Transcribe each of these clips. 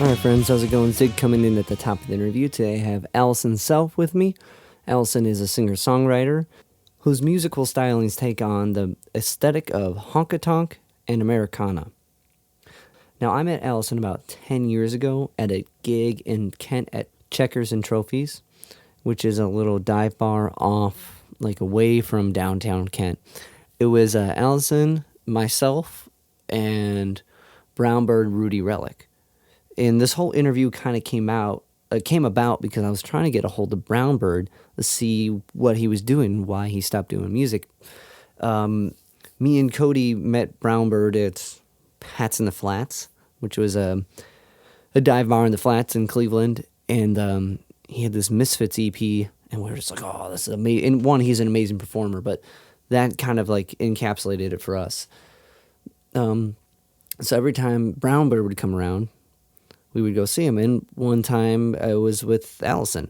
Alright friends, how's it going? Zig coming in at the top of the interview. Today I have Alison Self with me. Alison is a singer-songwriter whose musical stylings take on the aesthetic of honky tonk and Americana. Now I met Alison about 10 years ago at a gig in Kent at Checkers and Trophies, which is a little dive bar off, like away from downtown Kent. It was Alison, myself, and Brownbird Rudy Relic. And this whole interview kind of came about because I was trying to get a hold of Brownbird to see what he was doing, why he stopped doing music. Me and Cody met Brownbird at Hats in the Flats, which was a dive bar in the Flats in Cleveland, and he had this Misfits EP, and we were just like, oh, this is amazing. And one, he's an amazing performer, but that kind of like encapsulated it for us. So every time Brownbird would come around, we would go see him. And one time I was with Alison.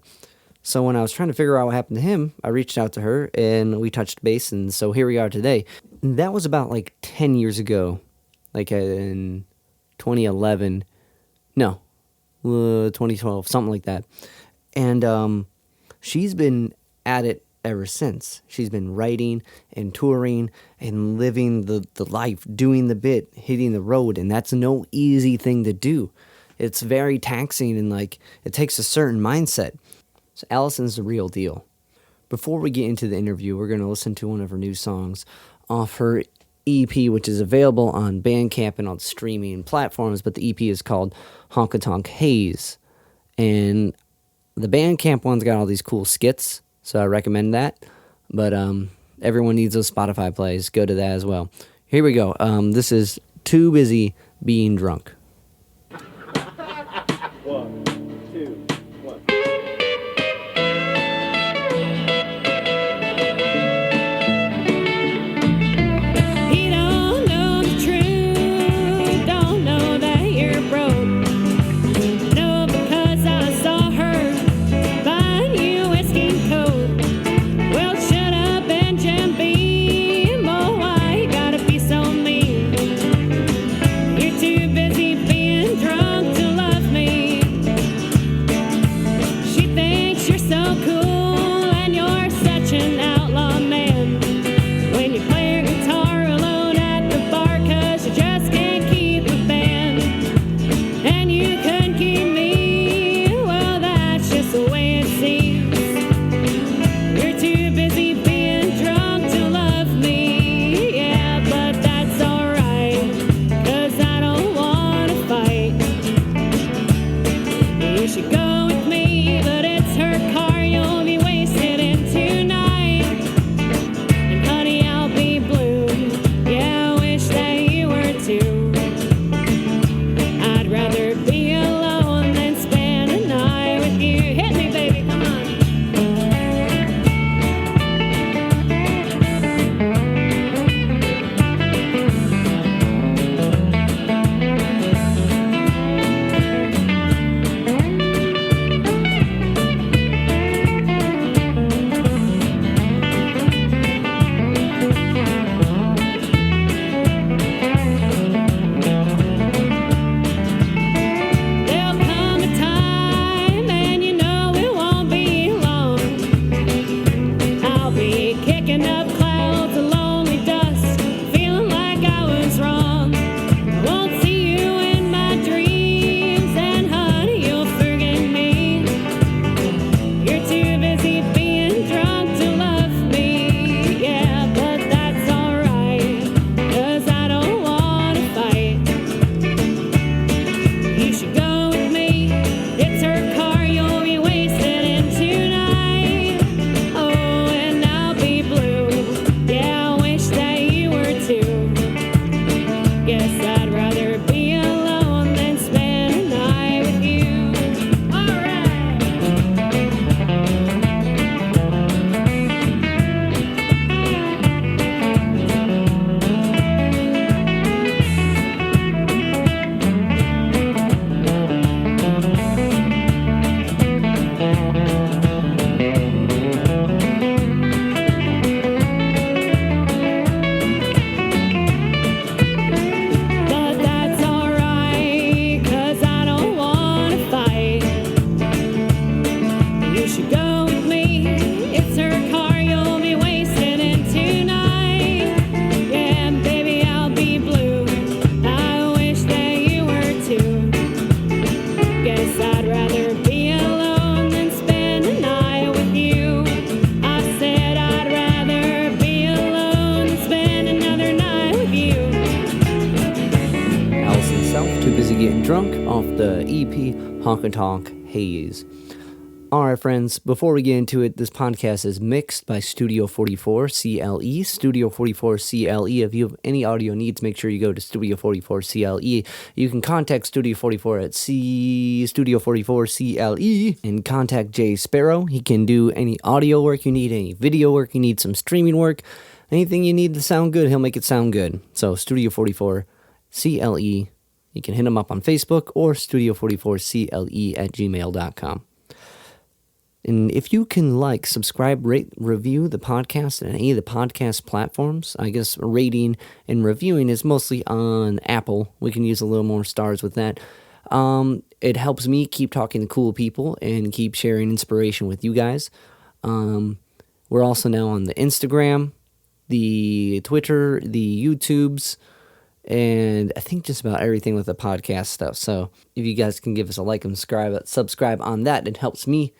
So when I was trying to figure out what happened to him, I reached out to her and we touched base. And so here we are today. And that was about like 10 years ago, like in 2011. No, 2012, something like that. And she's been at it ever since. She's been writing and touring and living the life, doing the bit, hitting the road. And that's no easy thing to do. It's very taxing and like it takes a certain mindset. So Alison's the real deal. Before we get into the interview, we're going to listen to one of her new songs off her EP, which is available on Bandcamp and on streaming platforms, but the EP is called Honky Tonk Haze. And the Bandcamp one's got all these cool skits, so I recommend that. But everyone needs those Spotify plays. Go to that as well. Here we go. This is Too Busy Being Drunk. 1, 2, 1. He don't know the truth, don't know that you're broke. No, because I saw her buying you whiskey and coke. Well, shut up and Jim Beam, oh, why you gotta be so mean? You're too busy Drunk off the EP Honky Tonk Haze. Alright friends, before we get into it, this podcast is mixed by Studio 44 CLE. Studio 44 CLE. If you have any audio needs, make sure you go to Studio 44 CLE. You can contact Studio 44 at Studio 44 CLE and contact Jay Sparrow. He can do any audio work you need, any video work you need, some streaming work, anything you need to sound good, he'll make it sound good. So Studio 44 CLE. You can hit him up on Facebook or studio44cle at gmail.com. And if you can like, subscribe, rate, review the podcast on any of the podcast platforms, I guess rating and reviewing is mostly on Apple. We can use a little more stars with that. It helps me keep talking to cool people and keep sharing inspiration with you guys. We're also now on the Instagram, the Twitter, the YouTubes, and I think just about everything with the podcast stuff. So if you guys can give us a like and subscribe on that, it helps me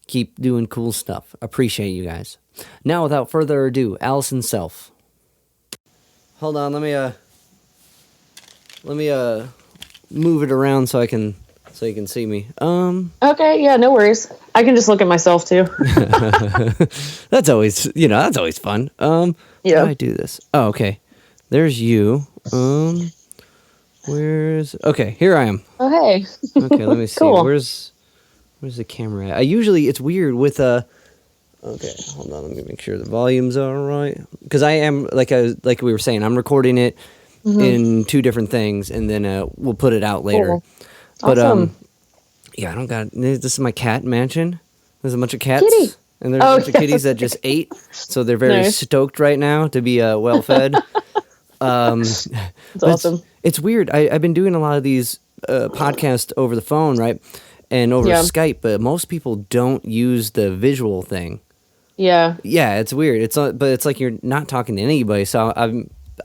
keep doing cool stuff. Appreciate you guys. Now, without further ado, Alison Self. Hold on, let me move it around so you can see me. Okay, yeah, no worries. I can just look at myself too. That's always fun. Yeah. How do I do this? Oh, okay. There's you. Okay, here I am. Oh, hey. Okay, let me see. Cool. Where's the camera at? It's weird with okay, hold on, let me make sure the volumes are right. Because I am, like we were saying, I'm recording it in two different things, and then we'll put it out later. Cool. But Awesome. yeah, I don't got. This is my cat mansion. There's a bunch of cats, Kitty. and there's a bunch of kitties that just ate, so they're very Nice. stoked right now to be well fed. That's But awesome. It's weird. I've been doing a lot of these podcasts over the phone, right, and over Yeah. Skype, but most people don't use the visual thing. Yeah. Yeah, it's weird. But it's like you're not talking to anybody. So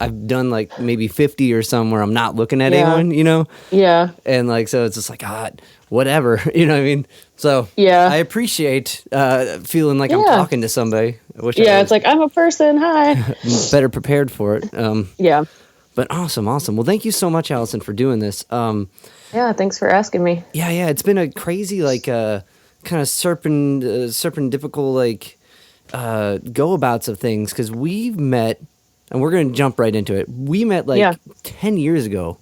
I've done like maybe 50 or some where I'm not looking at Yeah. anyone, Yeah. and like so it's just like whatever, you know what I mean? So Yeah. I appreciate feeling like I'm Yeah. talking to somebody. Which Yeah, I it's like, I'm a person. Hi. was better prepared for it. Yeah. But awesome. Well, thank you so much, Alison, for doing this. Yeah, thanks for asking me. Yeah, it's been a crazy, like, kind of serpendipical, like, go-abouts of things, because we've met, and we're going to jump right into it. We met, like, Yeah. 10 years ago.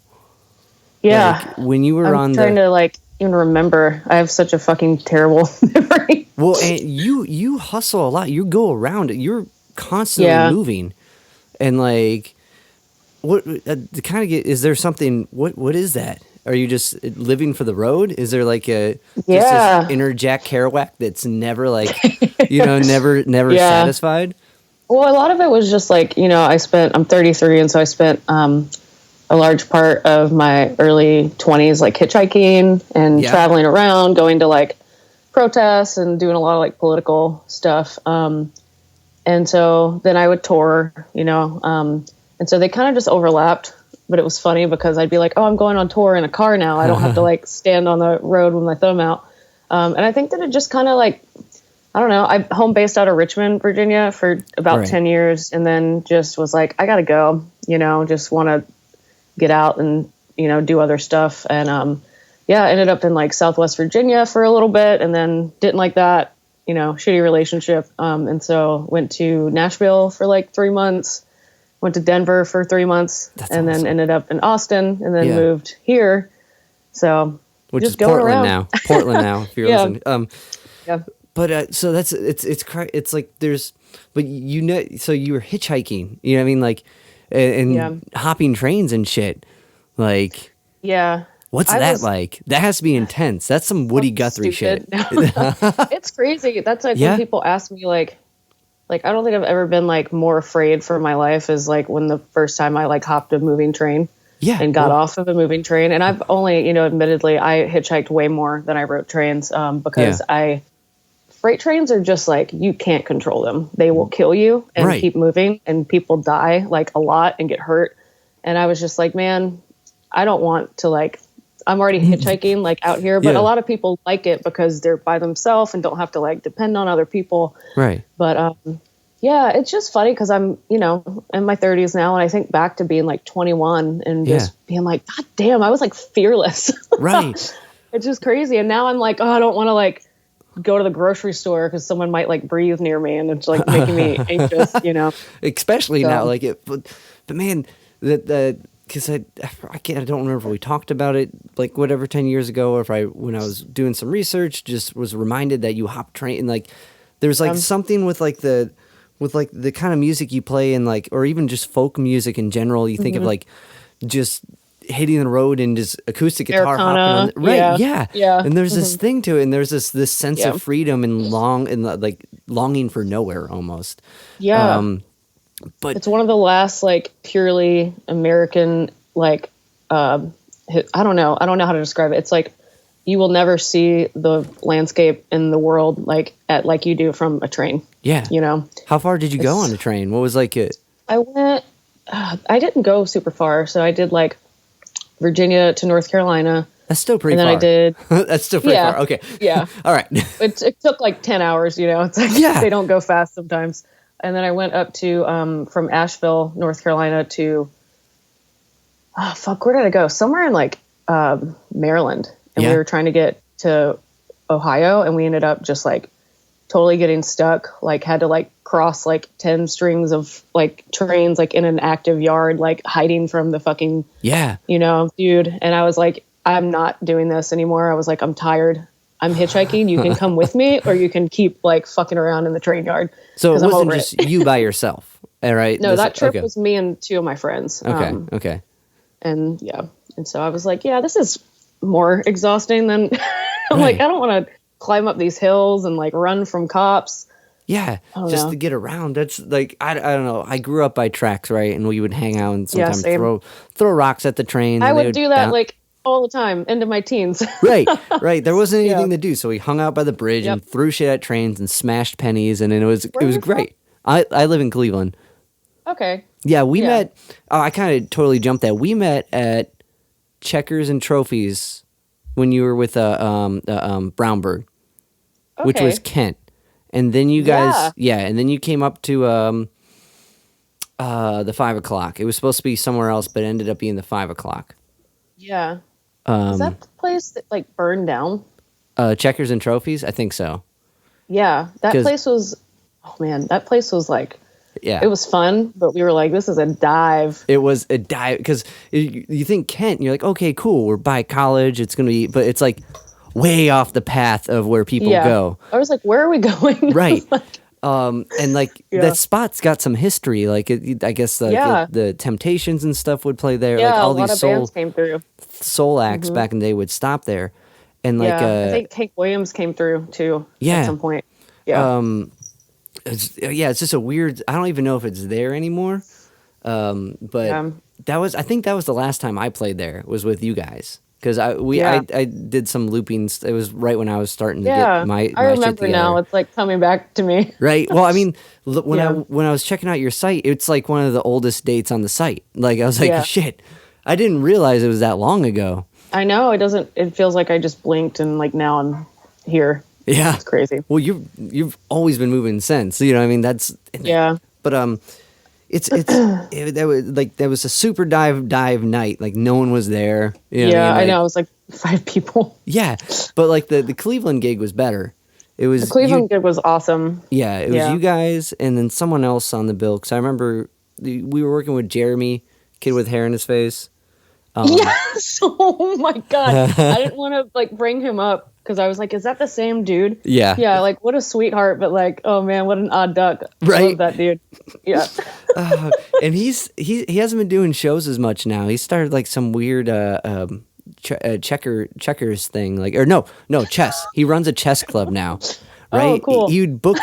Yeah. Like, when you were I'm trying to, like, even remember. I have such a fucking terrible memory. Well, and you hustle a lot. You go around. You're constantly Yeah. moving. And, like, what, to kind of get, is there something, what is that? Are you just living for the road? Is there like just Yeah. this inner Jack Kerouac that's never like, never Yeah. satisfied? Well, a lot of it was just like, I'm 33, and so I spent a large part of my early 20s like hitchhiking and Yeah. traveling around, going to like protests and doing a lot of like political stuff. And so then I would tour, and so they kind of just overlapped. But it was funny because I'd be like, oh, I'm going on tour in a car now. I don't have to like stand on the road with my thumb out. And I think that it just kind of like, I don't know, I'm home based out of Richmond, Virginia for about Right. 10 years. And then just was like, I got to go, just want to get out and, do other stuff. And I ended up in like Southwest Virginia for a little bit and then didn't like that, shitty relationship. And so went to Nashville for like 3 months. Went to Denver for 3 months. That's and awesome. then ended up in Austin and then Yeah. moved here. So Which just is going Portland around. now. Portland now, if you're Yeah. listening. Yeah. But so it's like there's, but so you were hitchhiking, you know what I mean? Like, and Yeah. hopping trains and shit. Like, Yeah. what's I that was like? That has to be intense. That's some Woody Guthrie shit. stupid. It's crazy. That's like Yeah. when people ask me like I don't think I've ever been like more afraid for my life as like when the first time I like hopped a moving train Yeah. and got well, off of a moving train. And I've only, admittedly, I hitchhiked way more than I rode trains because freight trains are just like, you can't control them. They will kill you and Right. keep moving, and people die like a lot and get hurt. And I was just like, man, I don't want to like, I'm already hitchhiking like out here, but Yeah. a lot of people like it because they're by themselves and don't have to like depend on other people. Right. But Yeah, it's just funny because I'm, in my 30s now, and I think back to being like 21 and just being like, God damn, I was like fearless. Right. It's just crazy. And now I'm like, oh, I don't want to like go to the grocery store because someone might like breathe near me, and it's like making me anxious, Especially now, like it. But man, because I don't remember if we talked about it like whatever 10 years ago, or if when I was doing some research, just was reminded that you hop train and like there's like something with the kind of music you play and like, or even just folk music in general. You think of like just hitting the road and just acoustic guitar hopping on, right? Yeah. And there's this thing to it, and there's this sense of freedom and like longing for nowhere almost. Yeah. But it's one of the last like purely American like I don't know how to describe it. It's like you will never see the landscape in the world like you do from a train. Yeah. How far did you go on a train? What was like it? I went. I didn't go super far, so I did like Virginia to North Carolina. That's still pretty far. And then I did. That's still pretty far. Okay. Yeah. All right. It took like 10 hours. It's like they don't go fast sometimes. And then I went up to from Asheville, North Carolina to where did I go? Somewhere in like Maryland, and we were trying to get to Ohio, and we ended up just like totally getting stuck. Like had to like cross like 10 strings of like trains like in an active yard, like hiding from the fucking dude. And I was like, I'm not doing this anymore. I was like, I'm tired. I'm hitchhiking. You can come with me, or you can keep like fucking around in the train yard. So it wasn't just you by yourself, all right? No, that trip was me and two of my friends. Okay. And and so I was like, this is more exhausting than I'm like, I don't want to climb up these hills and like run from cops. Yeah, just to get around. That's like I don't know. I grew up by tracks, right? And we would hang out and sometimes throw rocks at the trains. I would do that like all the time into my teens. right. There wasn't anything to do, so we hung out by the bridge and threw shit at trains and smashed pennies, and it was great. I live in Cleveland. Okay. Yeah, we met. I kind of totally jumped that. We met at Checkers and Trophies when you were with Brownberg, which was Kent, and then you guys, and then you came up to the 5 o'clock. It was supposed to be somewhere else, but it ended up being the 5 o'clock. Yeah. Is that the place that like burned down? Checkers and Trophies? I think so. Yeah. That place was, like, it was fun, but we were like, this is a dive. It was a dive, because you think Kent, and you're like, okay, cool, we're by college, it's going to be, but it's like way off the path of where people go. I was like, where are we going? Right. And like that spot's got some history. Like I guess the Temptations and stuff would play there. Yeah, like all a lot these of bands came through. Soul acts back in the day would stop there, and like I think Hank Williams came through too. At some point. Yeah. It's just a weird. I don't even know if it's there anymore. But I think that was the last time I played there, was with you guys. Because I did some loopings. It was right when I was starting to get my I remember shit together. now. It's like coming back to me. Right. Well, I mean, when I was checking out your site, it's like one of the oldest dates on the site. Like I was like, shit, I didn't realize it was that long ago. I know. It feels like I just blinked and like now I'm here. Yeah. It's crazy. Well, you've always been moving since. You know what I mean? That's But there was a super dive night. Like no one was there. You know what I mean? I know. It was like 5 people. Yeah, but like the Cleveland gig was better. It was the Cleveland gig was awesome. Yeah, it was you guys and then someone else on the bill. Because I remember we were working with Jeremy, kid with hair in his face. Yes. Oh my god. I didn't want to like bring him up because I was like, is that the same dude? Yeah. Yeah. Like what a sweetheart, but like, oh man, what an odd duck. Right. I love that dude. Yeah. And he hasn't been doing shows as much now. He started like some weird checkers thing, like, or no chess. He runs a chess club now. Right? Oh, cool. He would book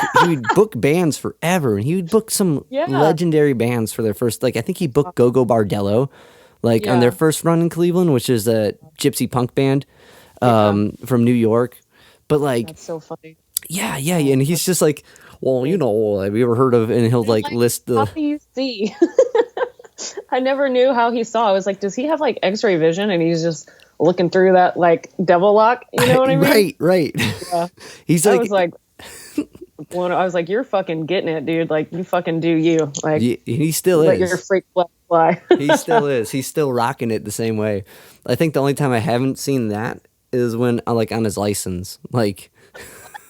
bands forever, and he would book some legendary bands for their first. Like I think he booked Go-Go Bardello, like on their first run in Cleveland, which is a gypsy punk band from New York. But like, that's so funny. Yeah, and he's just like, well, have you ever heard of? And he'll like list the. How do you see? I never knew how he saw. I was like, does he have like X-ray vision? And he's just looking through that like devil lock. You know what I mean? Right. Yeah. He's I like, was like, blown. I was like, you're fucking getting it, dude. Like, you fucking do you. Like, He still let your is. freak fly. He still is. He's still rocking it the same way. I think the only time I haven't seen that is when, like, on his license. Like,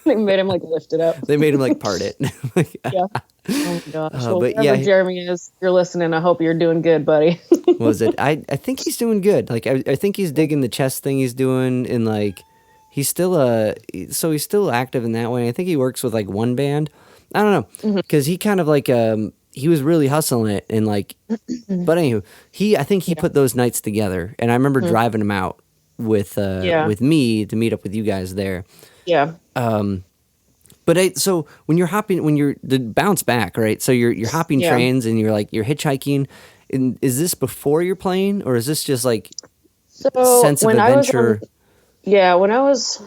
They made him like lift it up. they made him, like, part it. Yeah. Oh my gosh. Well, but wherever yeah. Jeremy is, you're listening. I hope you're doing good, buddy. What was it? I think he's doing good. Like, I think he's digging the chess thing he's doing, and, like, he's still he's still active in that way. I think he works with, like, one band. I don't know, because he kind of, like, he was really hustling it, and, like, but anywho, I think he put those nights together, and I remember driving him out with me to meet up with you guys there. Yeah. But so when you're the bounce back, right? So you're hopping trains and you're hitchhiking. And is this before you're playing, or is this just like sense of adventure? When I was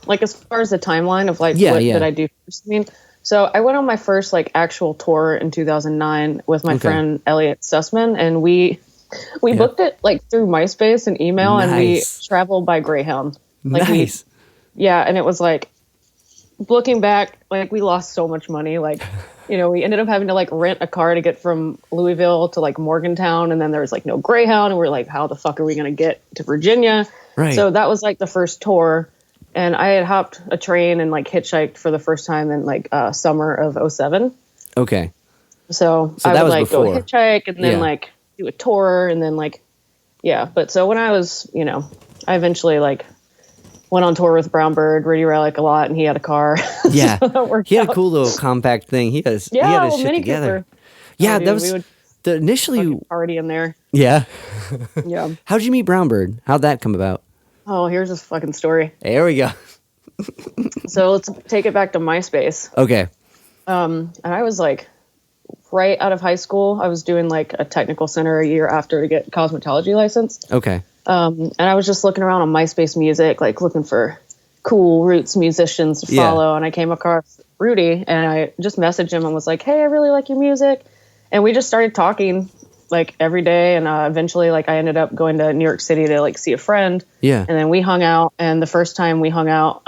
like, as far as the timeline of like what did I do first? I mean, so I went on my first like actual tour in 2009 with my friend Elliot Sussman, and we booked it like through MySpace and email, and we traveled by Greyhound. Like and it was like, looking back, like we lost so much money. Like, you know, we ended up having to like rent a car to get from Louisville to like Morgantown, and then there was like no Greyhound, and we're like, how the fuck are we gonna get to Virginia? Right. So that was like the first tour, and I had hopped a train and like hitchhiked for the first time in like summer of 2007. Okay. So I would like go hitchhike and then like do a tour, and then like but so when I was, you know, I eventually like went on tour with Brown Bird, Rudy Relic a lot, and he had a car. Yeah. So he had a cool little compact thing. He had his shit together. Cooper. Yeah, that was the initially party in there. Yeah. Yeah. How'd you meet Brown Bird? How'd that come about? Oh, here's this fucking story. There we go. So let's take it back to MySpace. Okay. And I was like right out of high school. I was doing like a technical center a year after to get cosmetology license. Okay. And I was just looking around on MySpace Music, like looking for cool roots musicians to follow. And I came across Rudy, and I just messaged him and was like, hey, I really like your music. And we just started talking like every day. And eventually like I ended up going to New York City to like see a friend. Yeah. And then we hung out. And the first time we hung out,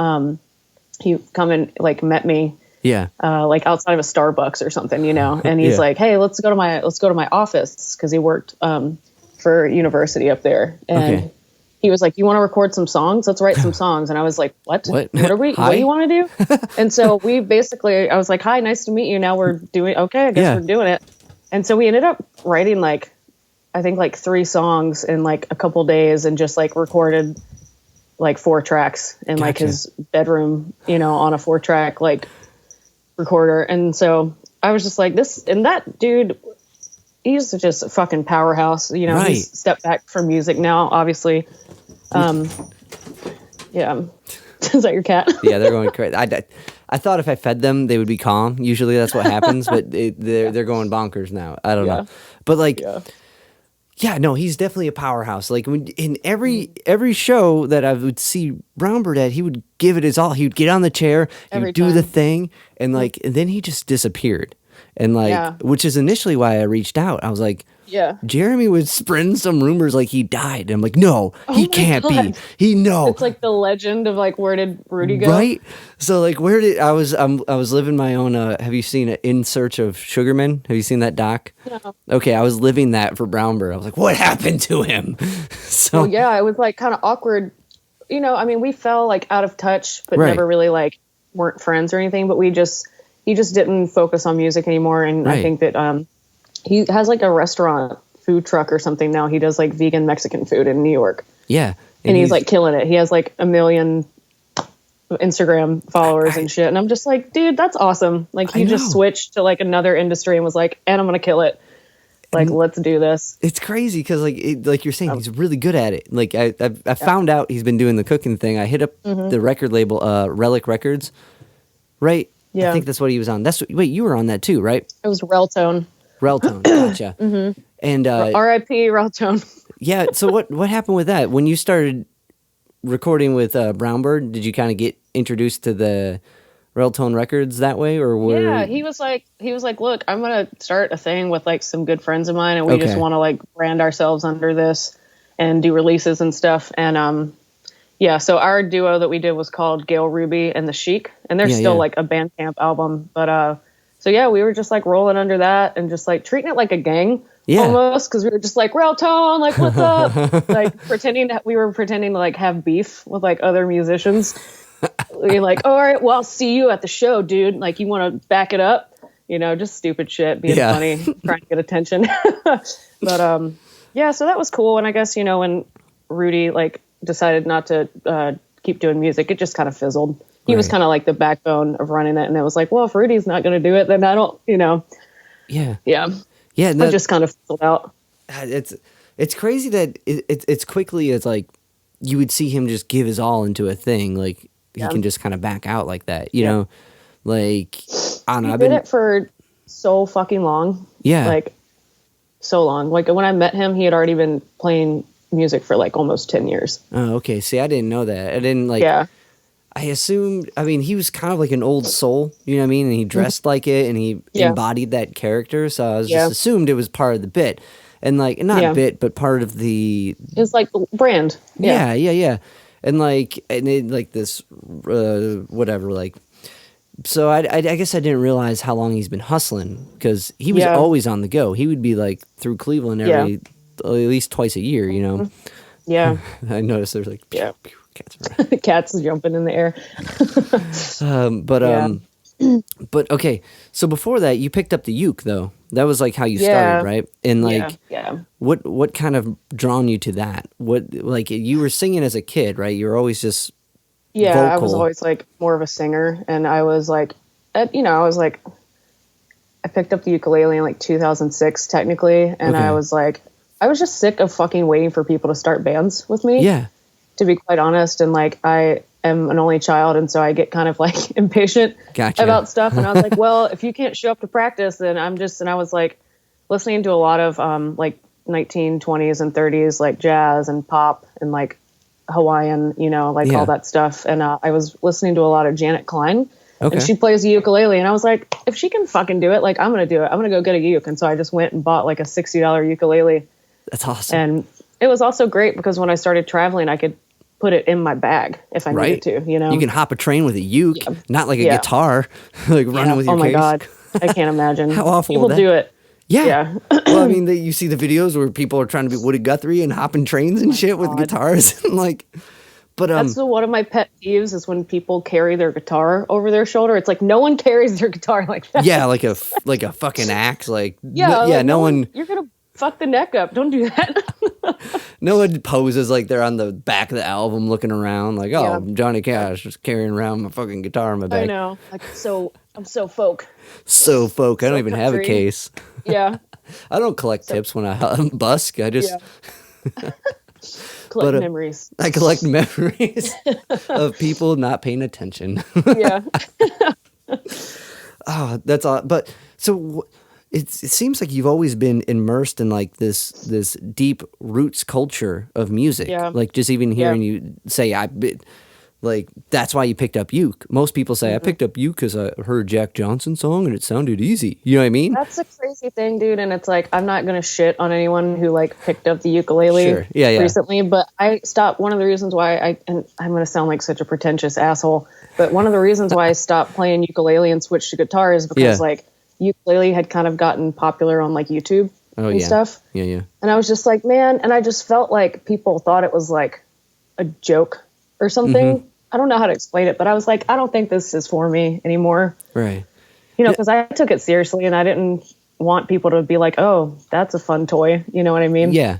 he come and like met me. Yeah. Like outside of a Starbucks or something, you know, and he's like, hey, let's go to my office. Cause he worked, for university up there. And he was like, you want to record some songs? Let's write some songs. And I was like, what are we, what do you want to do? And so we basically, I was like, hi, nice to meet you. Now we're doing, okay, I guess we're doing it. And so we ended up writing like, I think like 3 songs in like a couple days, and just like recorded like 4 tracks in like his bedroom, you know, on a 4-track like recorder. And so I was just like, this, and that dude, he's just a fucking powerhouse, you know. He's stepped back from music now, obviously. Yeah. Is that your cat? Yeah, they're going crazy. I thought if I fed them, they would be calm. Usually that's what happens, but they're going bonkers now. I don't know. But like, no, he's definitely a powerhouse. Like when in every show that I would see Brown Bird at, he would give it his all. He would get on the chair, he would do the thing, and like, and then he just disappeared. And like, which is initially why I reached out. I was like, Jeremy was spreading some rumors like he died. And I'm like, no, he can't be. It's like the legend of like, where did Rudy go? Right. So like, I was living my own. Have you seen In Search of Sugarman? Have you seen that doc? No. Okay, I was living that for Brown Bird. I was like, what happened to him? So it was like kind of awkward. You know, I mean, we fell like out of touch, but never really like weren't friends or anything. But he just didn't focus on music anymore. And I think that he has like a restaurant food truck or something now. He does like vegan Mexican food in New York. Yeah. And he's like killing it. He has like 1 million Instagram followers and shit. And I'm just like, dude, that's awesome. Like he just switched to like another industry and was like, and I'm going to kill it. Like, let's do this. It's crazy because like you're saying, he's really good at it. Like I found out he's been doing the cooking thing. I hit up the record label, Relic Records. Right. Yeah. I think that's what he was on. Wait, you were on that too, right? It was Reltone. Reltone, gotcha. And R.I.P. Reltone. Yeah. So what happened with that when you started recording with Brown Bird? Did you kind of get introduced to the Reltone records that way, or were? Yeah, he was like, look, I'm gonna start a thing with like some good friends of mine, and we just want to like brand ourselves under this and do releases and stuff. And Yeah, so our duo that we did was called Gail Ruby and the Chic, and they're Yeah, still yeah. like a Bandcamp album. But so yeah, we were just like rolling under that and just like treating it like a gang Yeah. almost, because we were just like Rail Tone, like what's up, like pretending that we were pretending to like have beef with like other musicians. We're like, all right, well, I'll see you at the show, dude. Like, you want to back it up? You know, just stupid shit, being Yeah. funny, trying to get attention. But yeah, so that was cool. And I guess, you know, when Rudy like decided not to keep doing music, it just kind of fizzled. He was Right. kind of like the backbone of running it, and it was like, well, if Rudy's not going to do it, then I don't, you know, Yeah. yeah, Yeah. it just kind of fizzled out. It's crazy that it's quickly as like you would see him just give his all into a thing, like he Yeah. can just kind of back out like that, you Yeah. know, like I don't know. He I've did been it for so fucking long. yeah, Like, so long. Like, when I met him, he had already been playing music for like almost 10 years. oh, okay. See, I didn't know that. I didn't like. Yeah. I assumed. I mean, he was kind of like an old soul, you know what I mean? And he dressed like it, and he Yeah. embodied that character. So I was Yeah. just assumed it was part of the bit, and like not Yeah. bit, but part of the It's like brand. yeah. And it, like this, whatever, like. So I guess I didn't realize how long he's been hustling, because he was Yeah. always on the go. He would be like through Cleveland Yeah. at least twice a year, you know. Yeah. I noticed there's like Yeah. cats around. Cats jumping in the air. But okay. So before that, you picked up the uke though. That was like how you Yeah. started, right? And like, yeah. what kind of drawn you to that? What, like, you were singing as a kid, right? You were always just Yeah, I was vocal. always like more of a singer, and I was like, you know, I picked up the ukulele in like 2006 technically, and Okay. I was like, I was just sick of fucking waiting for people to start bands with me. yeah, To be quite honest, and like I am an only child, and so I get kind of like impatient Gotcha. about stuff, and I was like, well, if you can't show up to practice, then and I was like listening to a lot of like 1920s and 30s like jazz and pop and like Hawaiian, you know, like Yeah. all that stuff. And I was listening to a lot of Janet Klein, Okay. and she plays the ukulele. And I was like, if she can fucking do it, like I'm going to do it. I'm going to go get a uke. And so I just went and bought like a $60 ukulele. that's awesome. And it was also great because when I started traveling, I could put it in my bag if I Right. needed to, you know? You can hop a train with a uke, not like a Yeah. guitar, like running with your Oh my case. God. I can't imagine. How awful People would that- do it. Yeah. Yeah. Well, I mean, you see the videos where people are trying to be Woody Guthrie and hopping trains and shit with God. guitars, and like, but That's one of my pet peeves is when people carry their guitar over their shoulder. It's like no one carries their guitar like that. yeah, like a fucking axe, like Yeah, like, no one You're gonna fuck the neck up. Don't do that. no one poses like they're on the back of the album looking around like, oh, Yeah. Johnny Cash just carrying around my fucking guitar in my I back. know. Like I'm so folk. So folk, I don't even have a country. case. Yeah. I don't collect tips when I busk. I just Yeah. Collect But, memories. I collect memories of people not paying attention. Yeah. Oh, that's all. But so it seems like you've always been immersed in like this deep roots culture of music. Yeah. Like just even hearing Yeah. you say like that's why you picked up uke. Most people say I picked up uke because I heard Jack Johnson's song and it sounded easy. You know what I mean? That's a crazy thing, dude. And it's like, I'm not going to shit on anyone who like picked up the ukulele Sure. Yeah. recently, but I stopped. One of the reasons why and I'm going to sound like such a pretentious asshole, but one of the reasons why I stopped playing ukulele and switched to guitar is because Yeah. like ukulele had kind of gotten popular on like YouTube Oh and yeah. stuff. Yeah. And I was just like, man, and I just felt like people thought it was like a joke or something. Mm-hmm. I don't know how to explain it, but I was like, I don't think this is for me anymore. Right. You know, because I took it seriously and I didn't want people to be like, oh, that's a fun toy. You know what I mean? Yeah.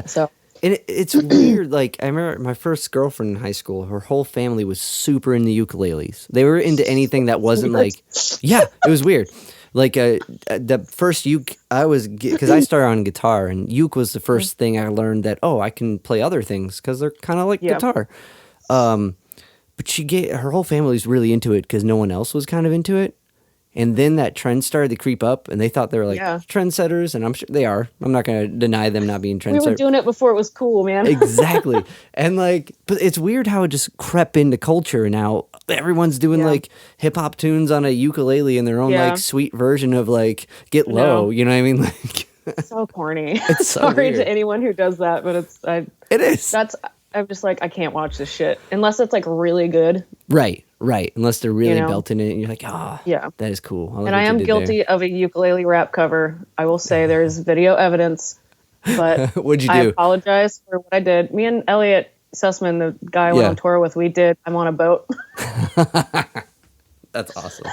So, And it's weird. Like I remember my first girlfriend in high school. Her whole family was super into ukuleles. They were into anything that wasn't like, yeah, it was weird. Like the first uke I was because I started on guitar, and uke was the first thing I learned that I can play other things because they're kind of like Yeah. guitar. But her whole family was really into it because no one else was kind of into it. And then that trend started to creep up, and they thought they were like Yeah. trendsetters, and I'm sure they are. I'm not going to deny them not being we trendsetters. were doing it before it was cool, man. Exactly. And like, but it's weird how it just crept into culture now. Everyone's doing Yeah. like hip hop tunes on a ukulele in their own Yeah. like sweet version of like Get Low. know. You know what I mean? Like, So corny. It's so Sorry weird. to anyone who does that, but it is. that's I'm just like, I can't watch this shit unless it's like really good. Right. Unless they're really know? belting it, and you're like, Yeah. that is cool. I like And I what you am did guilty of a ukulele rap cover. I will say there's video evidence, but What'd you I do? apologize for what I did. Me and Elliot Sussman, the guy I went Yeah. on tour with, we did I'm on a Boat. That's awesome.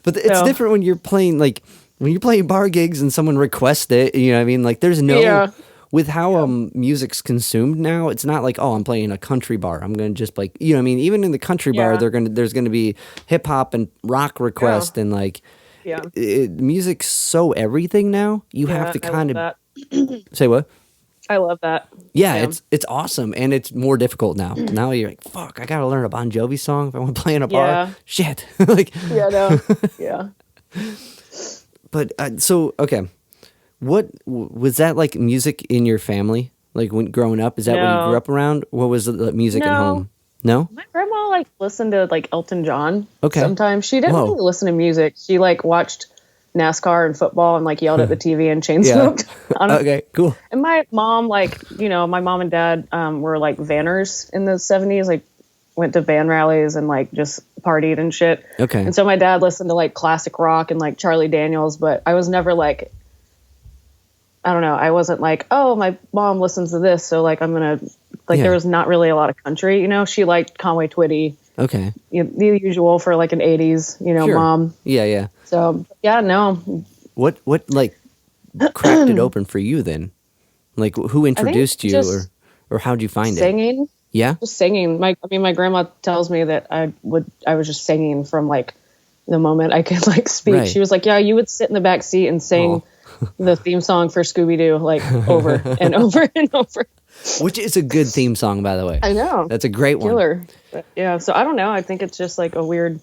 But it's So- different when you're playing when you're playing bar gigs and someone requests it. You know what I mean? Like there's no Yeah. with how music's consumed now. It's not like, oh, I'm playing a country bar. I'm gonna just like, you know what I mean? Even in the country bar, Yeah. there's gonna be hip hop and rock requests and like Yeah. music's so everything now. You have to I kind love of that. say what? I love that. Yeah, it's awesome, and it's more difficult now. Now you're like, fuck, I gotta learn a Bon Jovi song if I want to play in a bar. Yeah. Shit, like, Yeah, no. Yeah. but so okay, what was that like music in your family? Like when growing up, is that what you No. grew up around? What was the music at No. home? No, My grandma like listened to like Elton John. Okay. Sometimes she didn't Whoa. really listen to music. She like watched NASCAR and football and like yelled at the TV and chain Yeah. smoked. on it. okay, cool. And my mom, like, you know, my mom and dad were like vanners in the 70s, like went to van rallies and like just partied and shit. Okay, And so my dad listened to like classic rock and like Charlie Daniels, but I was never like, I don't know, I wasn't like, oh, my mom listens to this, so like I'm gonna like Yeah. there was not really a lot of country, you know. She liked Conway Twitty, okay, the usual for like an 80s, you know, Sure. mom. yeah. So yeah, no, What like cracked it open for you then? Like who introduced you, just or how'd you find it? singing. Yeah, Just singing. My grandma tells me that I was just singing from like the moment I could like speak. Right. She was like, yeah, you would sit in the back seat and sing the theme song for Scooby-Doo like over and over and over. which is a good theme song, by the way. I know. That's a great one. Killer. But, yeah, so I don't know. I think it's just like a weird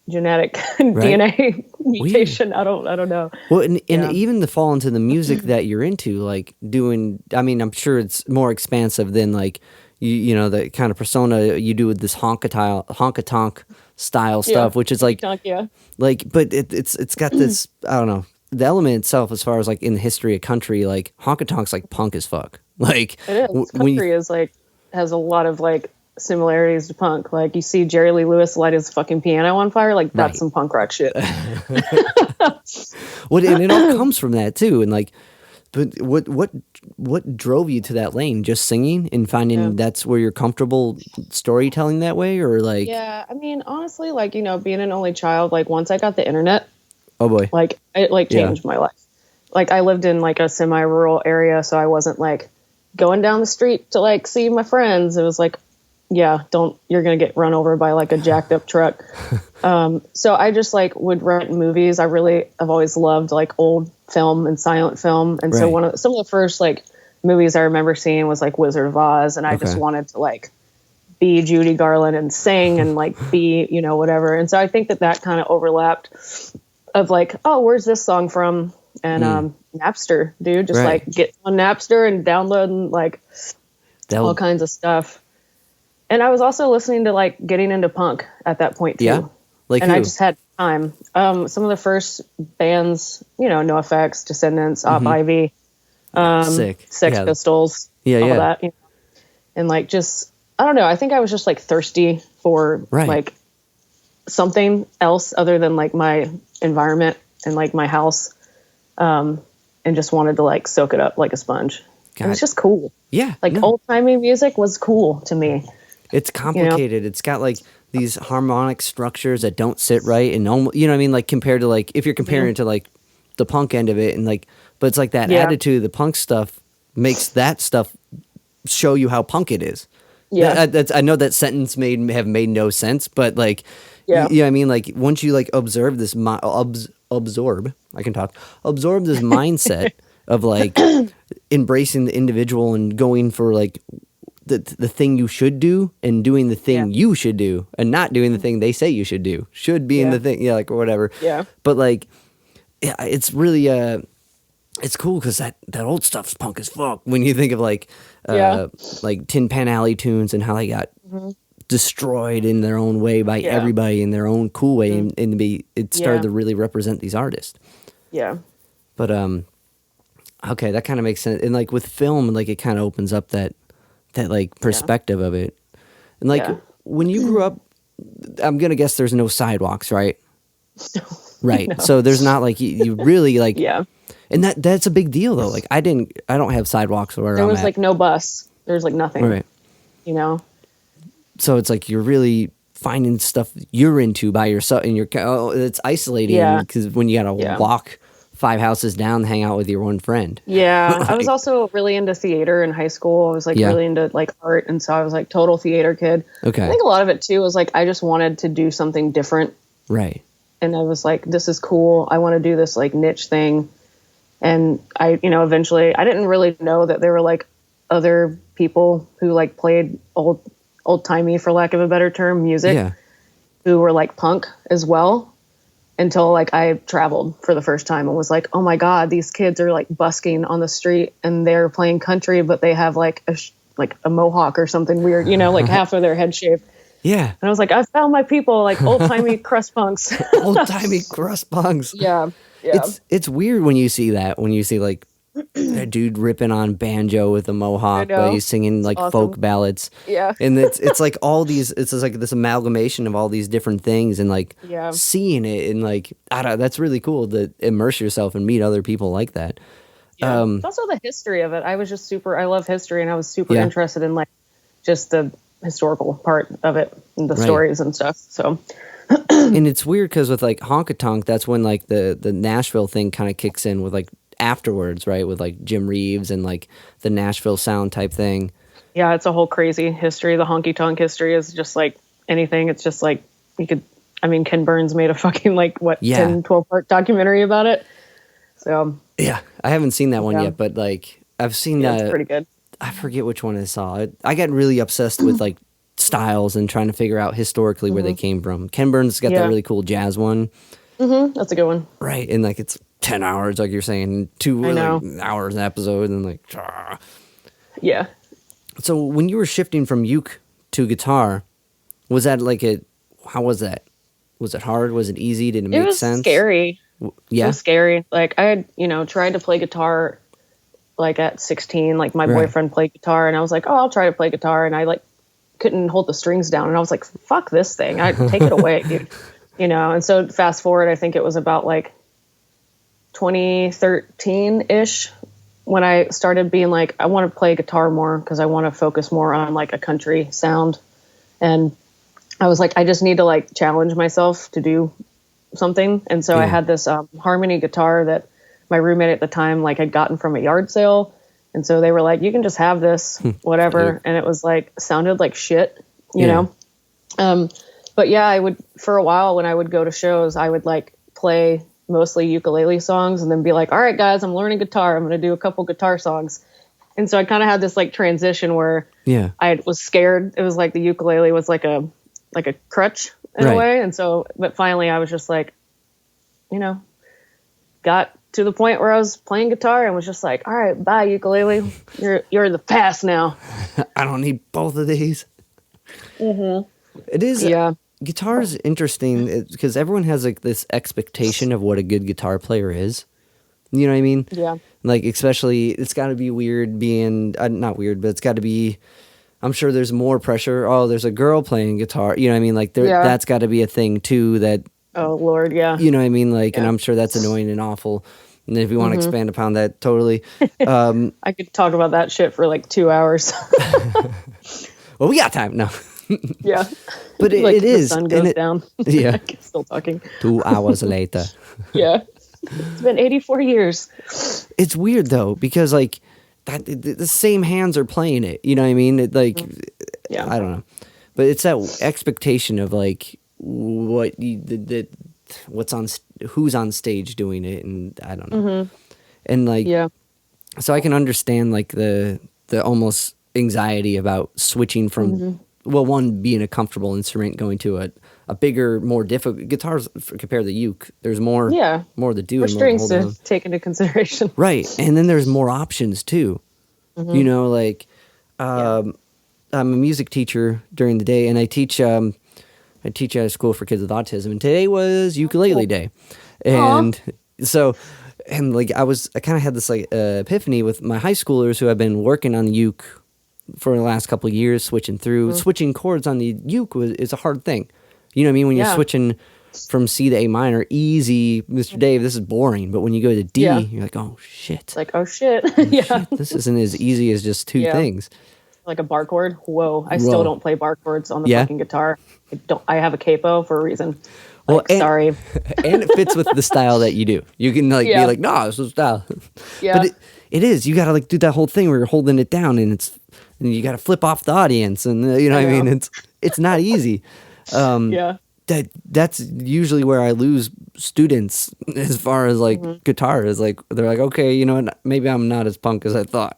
genetic DNA mutation. I don't know. Well, and Yeah. even to fall into the music that you're into, like doing, I mean, I'm sure it's more expansive than like, you know, the kind of persona you do with this honky tonk style stuff, which is like, Tonk, yeah. like, but it's got this, I don't know, the element itself as far as like in the history of country, like honky tonk's like punk as fuck. Like, It is. when you- Country is like has a lot of like similarities to punk. Like you see Jerry Lee Lewis light his fucking piano on fire, like that's Right. some punk rock shit. Well, and it all comes from that too, and like, but what drove you to that lane? Just singing and finding that's where you're comfortable storytelling that way, or like, Yeah, I mean, honestly, like, you know, being an only child, like once I got the internet, oh boy, like it like Yeah. changed my life. Like I lived in like a semi-rural area, so I wasn't like going down the street to like see my friends. It was like, yeah, you're gonna get run over by like a jacked up truck. So I just like would rent movies. I've always loved like old film and silent film, and so Right. some of the first like movies I remember seeing was like Wizard of Oz, and I just Okay. wanted to like be Judy Garland and sing and like be, you know, whatever. And so I think that kind of overlapped of like, oh, where's this song from? And Napster, dude, just Right. like get on Napster and downloading like all kinds of stuff. And I was also listening to like getting into punk at that point too. Yeah? Like and who? I just had time. Some of the first bands, you know, NoFX, Descendants, Op Ivy, Sick. Sex Yeah. Pistols, Yeah, all yeah. that, you know. And like just I don't know. I think I was just like thirsty for Right. like something else other than like my environment and like my house, and just wanted to like soak it up like a sponge. God. It was just cool. Yeah, Like no. old timey music was cool to me. It's complicated. It's got like these harmonic structures that don't sit right, and almost, you know what I mean? Like compared to like if you're comparing it to like the punk end of it, and like, but it's like that Yeah. attitude. The punk stuff makes that stuff show you how punk it is. Yeah. I know that sentence have made no sense, but like, Yeah. you know what I mean? Like once you like observe this, absorb this mindset of like embracing the individual and going for like the thing you should do and doing the thing you should do and not doing the thing they say you should do, should be in the thing, like or whatever. Yeah. But like, yeah, it's really it's cool because that old stuff's punk as fuck when you think of like like Tin Pan Alley tunes and how they got destroyed in their own way by everybody in their own cool way, and it started Yeah. to really represent these artists. Yeah. But okay, that kind of makes sense. And like with film, like it kind of opens up that that like perspective of it. And like Yeah. when you grew up, I'm gonna guess there's no sidewalks, right? Right. No. So there's not like you really like, Yeah. and that's a big deal though. Like I don't have sidewalks where There I'm was at. like no bus. There's like nothing. Right. You know? So it's like you're really finding stuff you're into by yourself, and it's isolating Yeah. because when you gotta Yeah. walk 5 houses down, hang out with your one friend. Yeah. I was also really into theater in high school. I was like Yeah. really into like art. And so I was like total theater kid. Okay. I think a lot of it too was like I just wanted to do something different. Right. And I was like, this is cool. I want to do this like niche thing. And I, eventually I didn't really know that there were like other people who like played old timey, for lack of a better term, music, Yeah. who were like punk as well, until like I traveled for the first time and was like, oh my God, these kids are like busking on the street and they're playing country, but they have like a mohawk or something weird, like half of their head shaved. Yeah. And I was like, I found my people, like old timey crust punks. Old timey crust punks. Yeah. Yeah. It's weird when you see that, when you see like a dude ripping on banjo with a mohawk, I know. but he's singing like Awesome. folk ballads. Yeah. And it's like all these, it's just like this amalgamation of all these different things, and like Yeah. seeing it, and like, I don't, that's really cool to immerse yourself and meet other people like that. Yeah. It's also the history of it. I was just I love history, and I was super Yeah. interested in like just the historical part of it and the Right. stories and stuff. So And it's weird because with like honky tonk, that's when like the Nashville thing kind of kicks in with like afterwards, right? With like Jim Reeves and like the Nashville sound type thing. yeah, it's a whole crazy history. The honky tonk history is just like anything. It's just like Ken Burns made a fucking like Yeah. 10, 12 part documentary about it. So Yeah, I haven't seen that one Yeah. yet, but like I've seen yeah, that. it's pretty good. I forget which one I saw. I got really obsessed with like styles and trying to figure out historically where they came from. Ken Burns got that Mm-hmm. Yeah. really cool jazz one, That's a good one. right? And like it's 10 hours, like you're saying, I know. hours an episode, and like. ah. Yeah. So when you were shifting from uke to guitar, was that like how was that? Was it hard? Was it easy? Did it make It was sense? scary. It Yeah. was scary. Like I had, tried to play guitar like at 16, like my Right. boyfriend played guitar and I was like, oh, I'll try to play guitar. And I like couldn't hold the strings down. And I was like, fuck this thing. I take it away, dude. And so fast forward, I think it was about like 2013 ish when I started being like, I want to play guitar more because I want to focus more on like a country sound. And I was like, I just need to like challenge myself to do something. And so I Yeah. had this harmony guitar that my roommate at the time like had gotten from a yard sale. And so they were like, you can just have this, whatever. And it was like, sounded like shit, you Yeah. know? But yeah, I would, for a while when I would go to shows, I would like play mostly ukulele songs and then be like, all right, guys, I'm learning guitar. I'm going to do a couple guitar songs. And so I kind of had this like transition where Yeah. I was scared. It was like the ukulele was like a crutch in Right. a way. And so, but finally I was just like, got to the point where I was playing guitar and was just like, all right, bye ukulele. You're in the past now. I don't need both of these. It is. Yeah. Guitar is interesting because everyone has like this expectation of what a good guitar player is. You know what I mean? Yeah. Like, especially, it's got to be weird being, not weird, but it's got to be, I'm sure there's more pressure. Oh, there's a girl playing guitar. You know what I mean? Like, Yeah. that's got to be a thing too that, Oh Lord. Yeah. you know what I mean? Like, and Yeah. I'm sure that's annoying and awful. And if you want to expand upon that, totally. I could talk about that shit for like 2 hours. Well, we got time. No. Yeah. But Like it the is. sun and goes it- down. Yeah. Still talking. 2 hours later. Yeah. It's been 84 years. It's weird though, because like the same hands are playing it. You know what I mean? It, like, Yeah. I don't know, but it's that expectation of like what's on, who's on stage doing it, and I don't know. And like, Yeah. so I can understand like the almost anxiety about switching from well, one being a comfortable instrument going to a bigger, more difficult guitars compared to the uke. There's more, Yeah. more to do, For and more strings to hold to on. take into consideration. Right, and then there's more options too. You know, like I'm a music teacher during the day, and I teach at a school for kids with autism. And today was ukulele day, and so, and like I kind of had this like epiphany with my high schoolers who have been working on the uke for the last couple of years, switching through. Switching chords on the uke is a hard thing. You know what I mean? When you're Yeah. switching from C to A minor, easy, Mr. Dave, this is boring. But when you go to D, Yeah. you're like, oh, shit. It's like, oh shit. Yeah. This isn't as easy as just two Yeah. things. Like a bar chord. Whoa. I Whoa. still don't play bar chords on the Yeah? fucking guitar. I have a capo for a reason. Well, Like, and- sorry. And it fits with the style that you do. You can like be Yeah. like, no, this is style. Yeah. But it is. You got to like do that whole thing where you're holding it down, and you got to flip off the audience, and you know what I I mean. know. It's not easy. Yeah. That's usually where I lose students as far as like Mm-hmm. guitar is like they're like, okay, you know what, maybe I'm not as punk as I thought.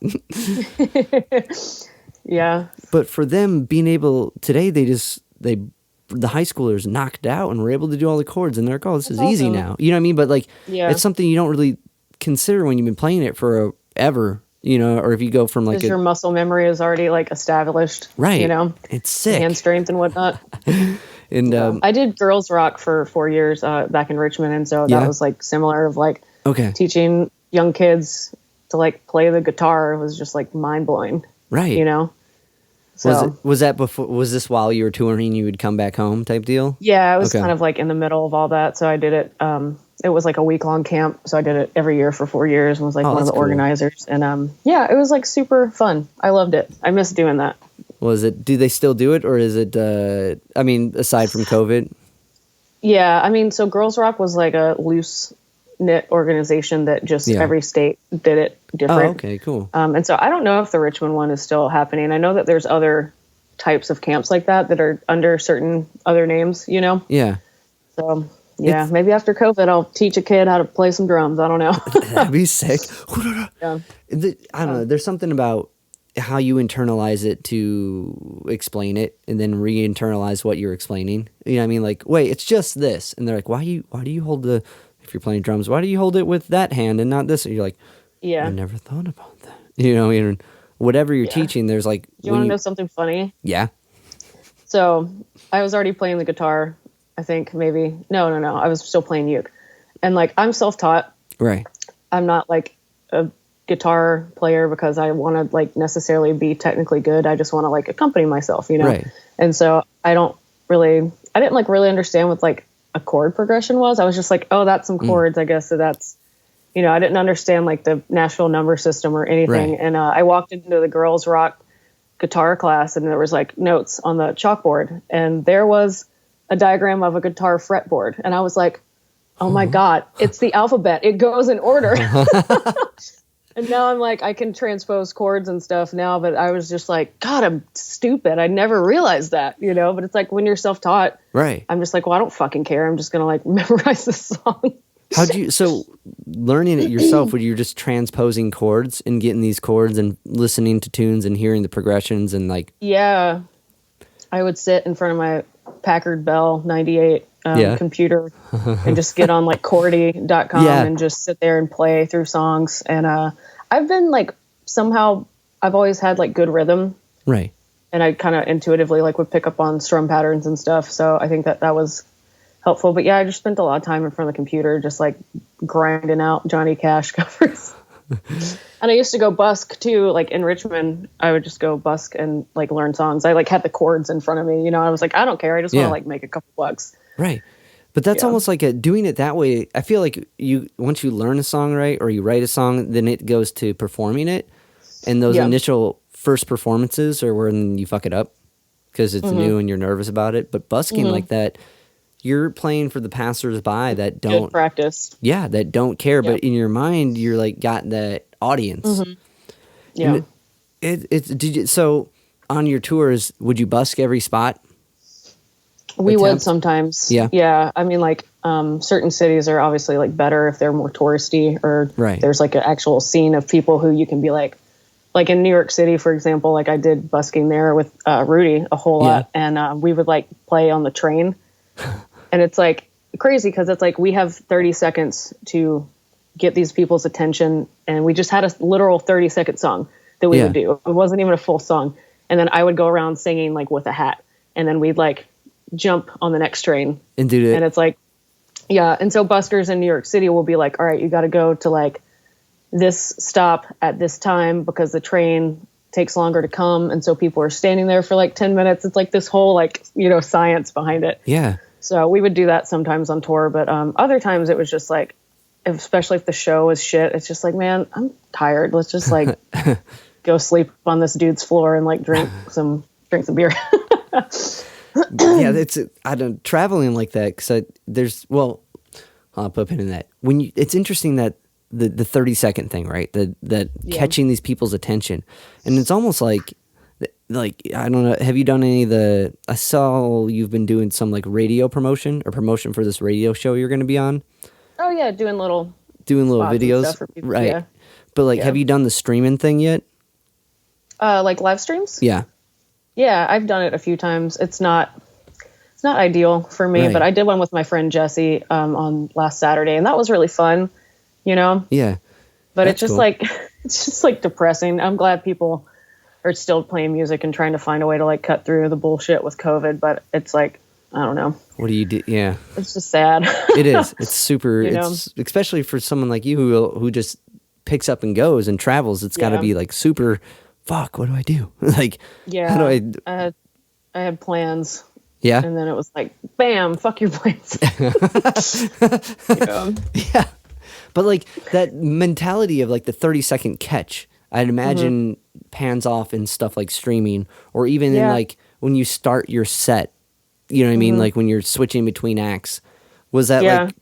Yeah. But for them being able today, the high schoolers knocked out and were able to do all the chords, and they're like, oh, this is easy awesome. now. You know what I mean? But like, Yeah. it's something you don't really consider when you've been playing it for ever. You know, or if you go from like Because your muscle memory is already like established. right, You know, it's sick. hand strength and whatnot. And I did girls rock for 4 years back in Richmond. And so Yeah. that was like similar of like okay, teaching young kids to like play the guitar was just like mind blowing, right. you know? So Was that before? Was this while you were touring? You would come back home type deal. yeah, it was Okay. kind of like in the middle of all that. So I did it. It was like a week-long camp. So I did it every year for 4 years and was like Oh, one of that's the cool. organizers. And yeah, it was like super fun. I loved it. I miss doing that. Was it? Do they still do it, or is it? I mean, aside from COVID, Yeah, I mean, so Girls Rock was like a loose knit organization that just Yeah. every state did it oh, different. okay, cool. And so I don't know if the Richmond one is still happening. I know that there's other types of camps like that are under certain other names, you know? Yeah, So yeah, It's- maybe after COVID, I'll teach a kid how to play some drums. I don't know. that'd be sick. Yeah. I don't know. There's something about how you internalize it to explain it, and then re-internalize what you're explaining. You know what I mean? Like, wait, it's just this, and they're like, why do you hold the? If you're playing drums, why do you hold it with that hand and not this? And you're like, Yeah. I never thought about that. You know, and whatever you're teaching, there's like, Do you want to know something funny? yeah, So I was already playing the guitar. I think maybe no. I was still playing uke, and like I'm self-taught. right, I'm not like a guitar player because I want to like necessarily be technically good. I just want to like accompany myself, you know? Right. And so I didn't like really understand what like a chord progression was. I was just like, oh, that's some chords, I guess. So that's, you know, I didn't understand like the Nashville number system or anything. Right. And I walked into the girls rock guitar class and there was like notes on the chalkboard and there was a diagram of a guitar fretboard. And I was like, oh my God, it's the alphabet. It goes in order. And now I'm like, I can transpose chords and stuff now, but I was just like, God, I'm stupid. I never realized that, you know, but it's like when you're self-taught, right. I'm just like, well, I don't fucking care. I'm just going to like memorize this song. So learning it yourself, would you just transposing chords and getting these chords and listening to tunes and hearing the progressions and like, Yeah. I would sit in front of my Packard Bell 98 Yeah. computer and just get on like chordy.com Yeah. and just sit there and play through songs. And I've been like, somehow I've always had like good rhythm right. and I kind of intuitively like would pick up on strum patterns and stuff. So I think that was helpful. But yeah, I just spent a lot of time in front of the computer, just like grinding out Johnny Cash covers. And I used to go busk too, like in Richmond, I would just go busk and like learn songs. I like had the chords in front of me, you know, I was like, I don't care. I just want Yeah. to like make a couple bucks. Right. But that's Yeah. almost like doing it that way. I feel like once you learn a song, right, or you write a song, then it goes to performing it. And those Yeah. initial first performances are when you fuck it up because it's new and you're nervous about it. But busking like that, you're playing for the passersby that Good don't, practice. yeah, that don't care. Yeah. But in your mind, you're like got that audience. Yeah. And so on your tours, would you busk every spot? We would attempt? sometimes. Yeah. Yeah. I mean, like, certain cities are obviously like better if they're more touristy or Right. there's like an actual scene of people who you can be like in New York City, for example, like I did busking there with Rudy a whole lot. And we would like play on the train. And it's like crazy because it's like we have 30 seconds to get these people's attention. And we just had a literal 30-second song that we Yeah. would do. It wasn't even a full song. And then I would go around singing like with a hat. And then we'd like jump on the next train. And do it. And it's like, yeah. And so buskers in New York City will be like, all right, you got to go to like this stop at this time because the train takes longer to come. And so people are standing there for like 10 minutes. It's like this whole like, science behind it. Yeah. So we would do that sometimes on tour, but other times it was just like, especially if the show was shit, it's just like, man, I'm tired. Let's just like go sleep on this dude's floor and like drink some beer. Yeah, I don't traveling like that because I'll put a pin in that. It's interesting that the 30-second thing, right? That catching these people's attention, and it's almost like I don't know. Have you done any of the? I saw you've been doing some like radio promotion for this radio show you're going to be on. Oh yeah, doing little videos, for people, right? Yeah. But have you done the streaming thing yet? Like live streams? Yeah. Yeah, I've done it a few times. It's not ideal for me, Right. but I did one with my friend Jessie on last Saturday, and that was really fun. Yeah. But That's it's just cool. like it's just like depressing. I'm glad people are still playing music and trying to find a way to like cut through the bullshit with COVID, but it's like I don't know. What do you do? Yeah. It's just sad. It is. It's super. know? It's especially for someone like you who just picks up and goes and travels. It's got to Yeah. be like super. Fuck. What do I do? Like. Yeah. How do I? I had plans, Yeah. and then it was like, bam, fuck your plans. Yeah. But like that mentality of like the 30-second catch, I'd imagine pans off in stuff like streaming or even in Yeah. like when you start your set. You know what I mean? Like when you're switching between acts. Was that Yeah. like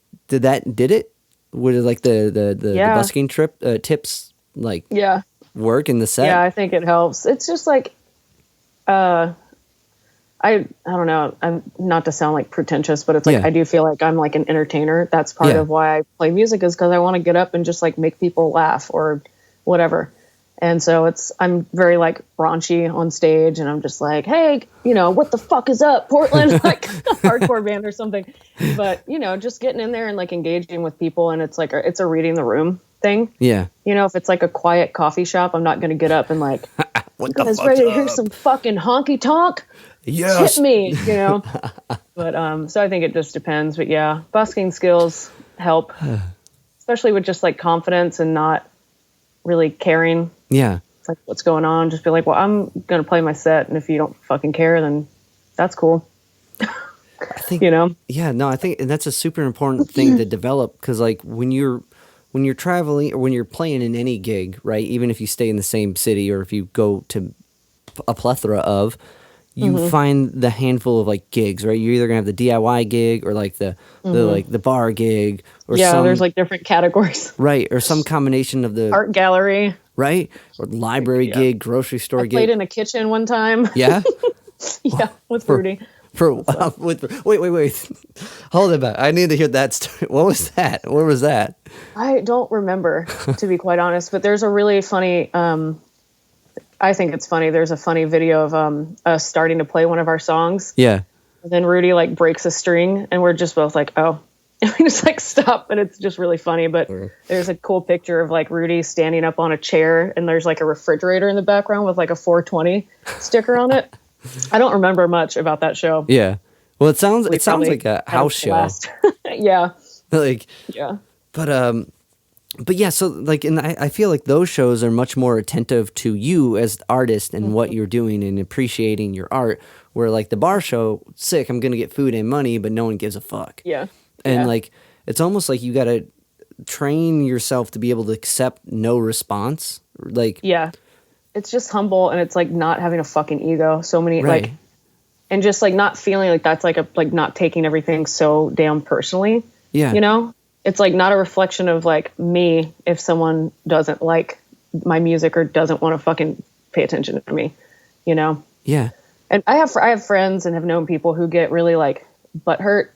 did it? Would it like the Yeah. busking tips like Yeah. work in the set? Yeah, I think it helps. It's just like, I don't know. I'm not to sound like pretentious, but it's like Yeah. I do feel like I'm like an entertainer. That's part Yeah. of why I play music is because I want to get up and just like make people laugh or whatever. And so I'm very like raunchy on stage, and I'm just like, hey, what the fuck is up, Portland? Like a hardcore band or something. But just getting in there and like engaging with people, and it's like it's a reading the room thing. Yeah. If it's like a quiet coffee shop, I'm not going to get up and like, What you guys ready to hear some fucking honky tonk? Yes. Hit me, But so I think it just depends. But yeah, busking skills help, especially with just like confidence and not really caring. Yeah. It's like what's going on. Just be like, well, I'm gonna play my set, and if you don't fucking care, then that's cool. I think Yeah, no, I think and that's a super important thing to develop because like when you're traveling or when you're playing in any gig, right? Even if you stay in the same city or if you go to a plethora of, you find the handful of like gigs, right? You're either gonna have the DIY gig or like the bar gig or there's like different categories. right or some combination of the Art gallery. right or library gig, grocery store I gig. played in a kitchen one time. Yeah. Yeah, with Rudy. Wait. Hold it back. I need to hear that story. What was that? Where was that? I don't remember, to be quite honest, but there's a really funny, I think it's funny. There's a funny video of us starting to play one of our songs. Yeah. And then Rudy like breaks a string, and we're just both like, oh. And we just like stop, and it's just really funny. But there's a cool picture of like Rudy standing up on a chair, and there's like a refrigerator in the background with like a 420 sticker on it. I don't remember much about that show. Yeah. Well, it sounds Probably like a house show. blast. Yeah. Like, Yeah. but yeah, so like, and I feel like those shows are much more attentive to you as the artist and what you're doing and appreciating your art. Where like the bar show, sick, I'm gonna get food and money, but no one gives a fuck. Yeah. And like, it's almost like you gotta train yourself to be able to accept no response. Like, Yeah. It's just humble, and it's like not having a fucking ego. So many right. like, and just like not feeling like that's like not taking everything so damn personally. Yeah. It's like not a reflection of like me if someone doesn't like my music or doesn't want to fucking pay attention to me, Yeah. And I have friends and have known people who get really like butthurt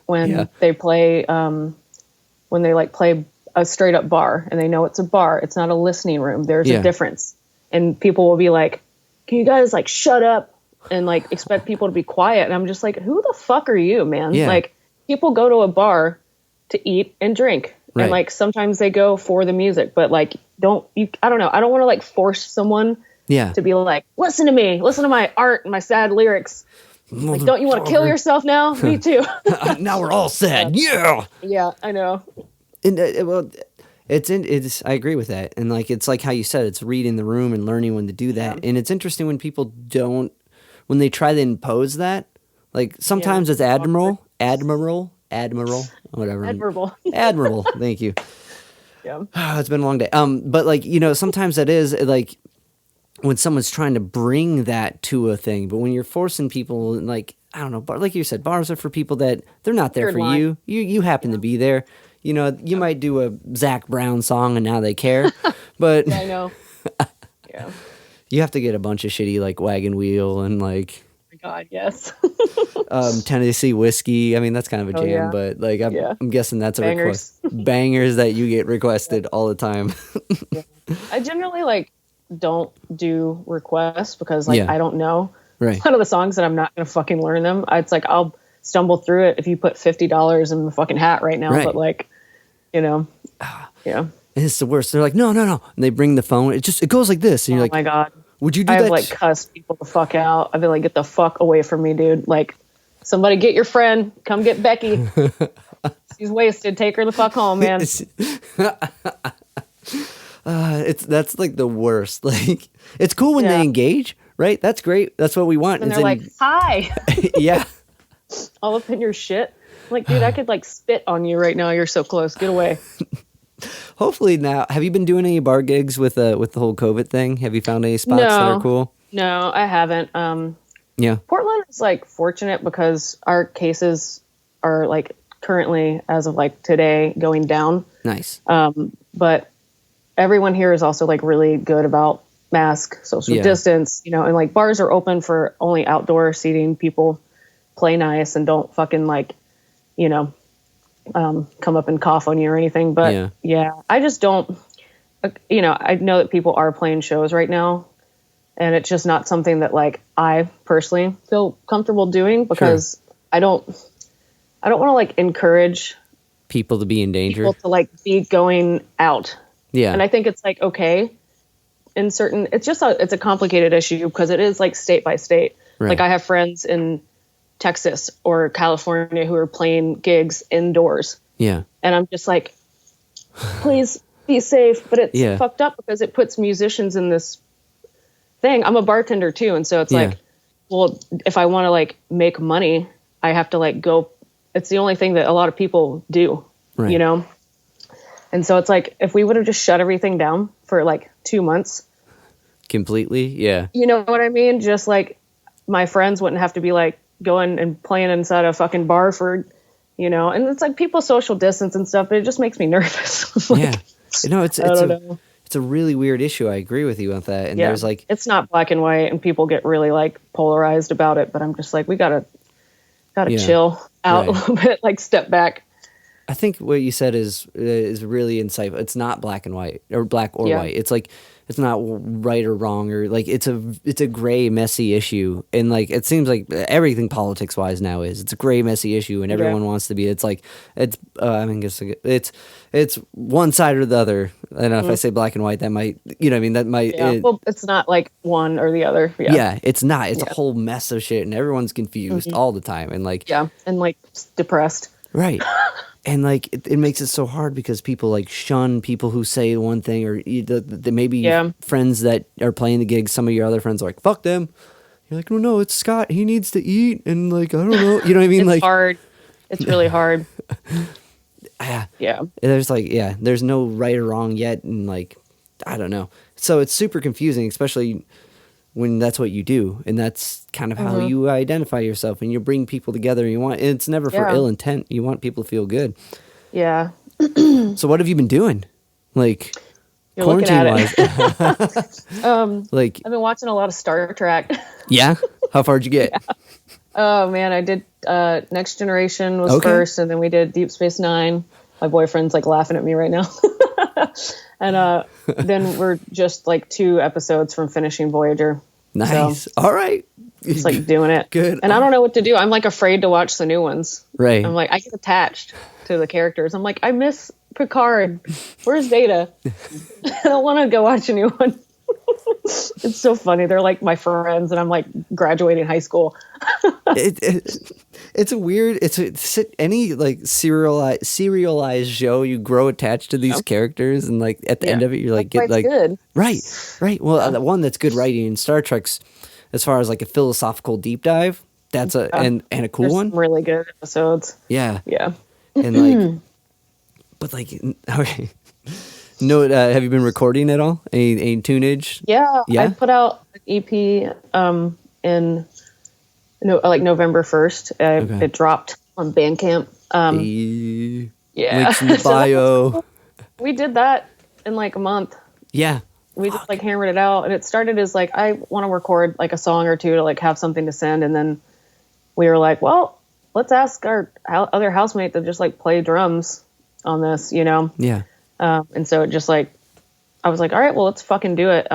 when they play when they like play a straight up bar, and they know it's a bar. It's not a listening room. There's a difference. And people will be like, can you guys like shut up and like expect people to be quiet? And I'm just like, who the fuck are you, man? Yeah. Like people go to a bar to eat and drink. Right. And like sometimes they go for the music, but like I don't know. I don't want to like force someone to be like, listen to me, listen to my art and my sad lyrics. Like, don't you want to kill yourself now? Me too. Now we're all sad. Yeah. Yeah, I know. And well, It's I agree with that. And like it's like how you said, it's reading the room and learning when to do that. And it's interesting when people don't when they try to impose that. Like sometimes it's admirable, whatever. Admirable. Admirable. Thank you. Yeah. It's been a long day. But like, sometimes that is like when someone's trying to bring that to a thing, but when you're forcing people, like, I don't know, like you said, bars are for people that they're not there Third for line. you happen to be there. You might do a Zach Brown song and now they care, but Yeah, I know. Yeah. you have to get a bunch of shitty like Wagon Wheel and like Oh my God, yes. Tennessee Whiskey. I mean, that's kind of a jam, yeah. but like Yeah. I'm guessing that's a Bangers. request. Bangers that you get requested all the time. I generally like don't do requests because like Yeah. I don't know Right. a lot of the songs and I'm not gonna fucking learn them. It's like I'll stumble through it if you put $50 in the fucking hat right now. Right. But like, yeah. And it's the worst. They're like, no. And they bring the phone. It goes like this. And you're Oh like, my God. would you do I've that? like cussed people the fuck out. I've been like, get the fuck away from me, dude. Like, somebody get your friend. Come get Becky. She's wasted. Take her the fuck home, man. That's like the worst. Like, it's cool when they Yeah. engage, right? That's great. That's what we want. And It's they're like, hi. yeah. All up in your shit. I'm like, dude, I could like spit on you right now. You're so close. Get away. Hopefully now, have you been doing any bar gigs with the whole COVID thing? Have you found any spots that are No. cool? No, I haven't. Yeah. Portland is like fortunate because our cases are like currently, as of like today, going down. Nice. But everyone here is also like really good about mask, social Yeah. distance, and like bars are open for only outdoor seating. People play nice and don't fucking like, come up and cough on you or anything. But yeah, I just don't, I know that people are playing shows right now and it's just not something that like I personally feel comfortable doing because I don't want to like encourage People to be in danger. people to like be going out. Yeah. And I think it's like, okay, in certain, it's a complicated issue because it is like state by state. Right. Like I have friends in Texas or California who are playing gigs indoors. Yeah. And I'm just like, please be safe. But it's Yeah. fucked up because it puts musicians in this thing. I'm a bartender too. And so it's Yeah. like, well, if I want to like make money, I have to like go. It's the only thing that a lot of people do, Right. And so it's like, if we would have just shut everything down for like 2 months, Completely. Yeah. you know what I mean? Just like my friends wouldn't have to be like going and playing inside a fucking bar for, and it's like people social distance and stuff, but it just makes me nervous. Like, Yeah. No, it's I don't know. it's a really weird issue. I agree with you on that. And Yeah. there's like, It's not black and white and people get really like polarized about it, but I'm just like, we gotta Yeah. chill out a Right. little bit, like step back. I think what you said is really insightful. It's not black and white or black or Yeah. white. It's like it's not right or wrong or like it's a gray, messy issue. And like it seems like everything politics wise now it's a gray, messy issue, and everyone wants to be. It's like I mean, it's one side or the other. I don't know if I say black and white, that might that might. Yeah. Well, it's not like one or the other. Yeah. Yeah, it's not. It's a whole mess of shit, and everyone's confused all the time. And like, Yeah. And like depressed. right. And like it makes it so hard because people like shun people who say one thing or the maybe friends that are playing the gig. Some of your other friends are like, "Fuck them." You're like, no, it's Scott. He needs to eat, and like I don't know. You know what I mean? It's like hard. It's really hard. Yeah. there's no right or wrong yet, and like I don't know. So it's super confusing, especially when that's what you do, and that's kind of how you identify yourself, and you bring people together. It's never for ill intent. You want people to feel good. Yeah. So what have you been doing? Like You're looking at quarantine-wise? Like, I've been watching a lot of Star Trek. yeah? How far'd you get? Oh man, I did Next Generation was Okay. first, and then we did Deep Space Nine. My boyfriend's like laughing at me right now. And then we're just like 2 episodes from finishing Voyager. Nice. So, All right. just like doing it. Good. And I don't know what to do. I'm like afraid to watch the new ones. Right. I'm like, I get attached to the characters. I'm like, I miss Picard. Where's Data? I don't want to go watch a new one. It's so funny. They're like my friends, and I'm like graduating high school. It's a weird. It's any like serialized show. You grow attached to these characters, and like at the end of it, you're like, That's why it's good. right. Well, the one that's good writing in Star Trek's, as far as like a philosophical deep dive. That's and a cool There's one. some really good episodes. Yeah, Yeah. and like, but like, okay. No, have you been recording at all? Any tunage? Yeah. Yeah? I put out an EP in like November 1st. Okay. It dropped on Bandcamp. Yeah. Links in the bio. We did that in like a month. Yeah. We just like hammered it out, and it started as like, I want to record like a song or two to like have something to send, and then we were like, well, let's ask our other housemate to just like play drums on this, you know? Yeah. And so it just like, I was like, all right, well, let's fucking do it.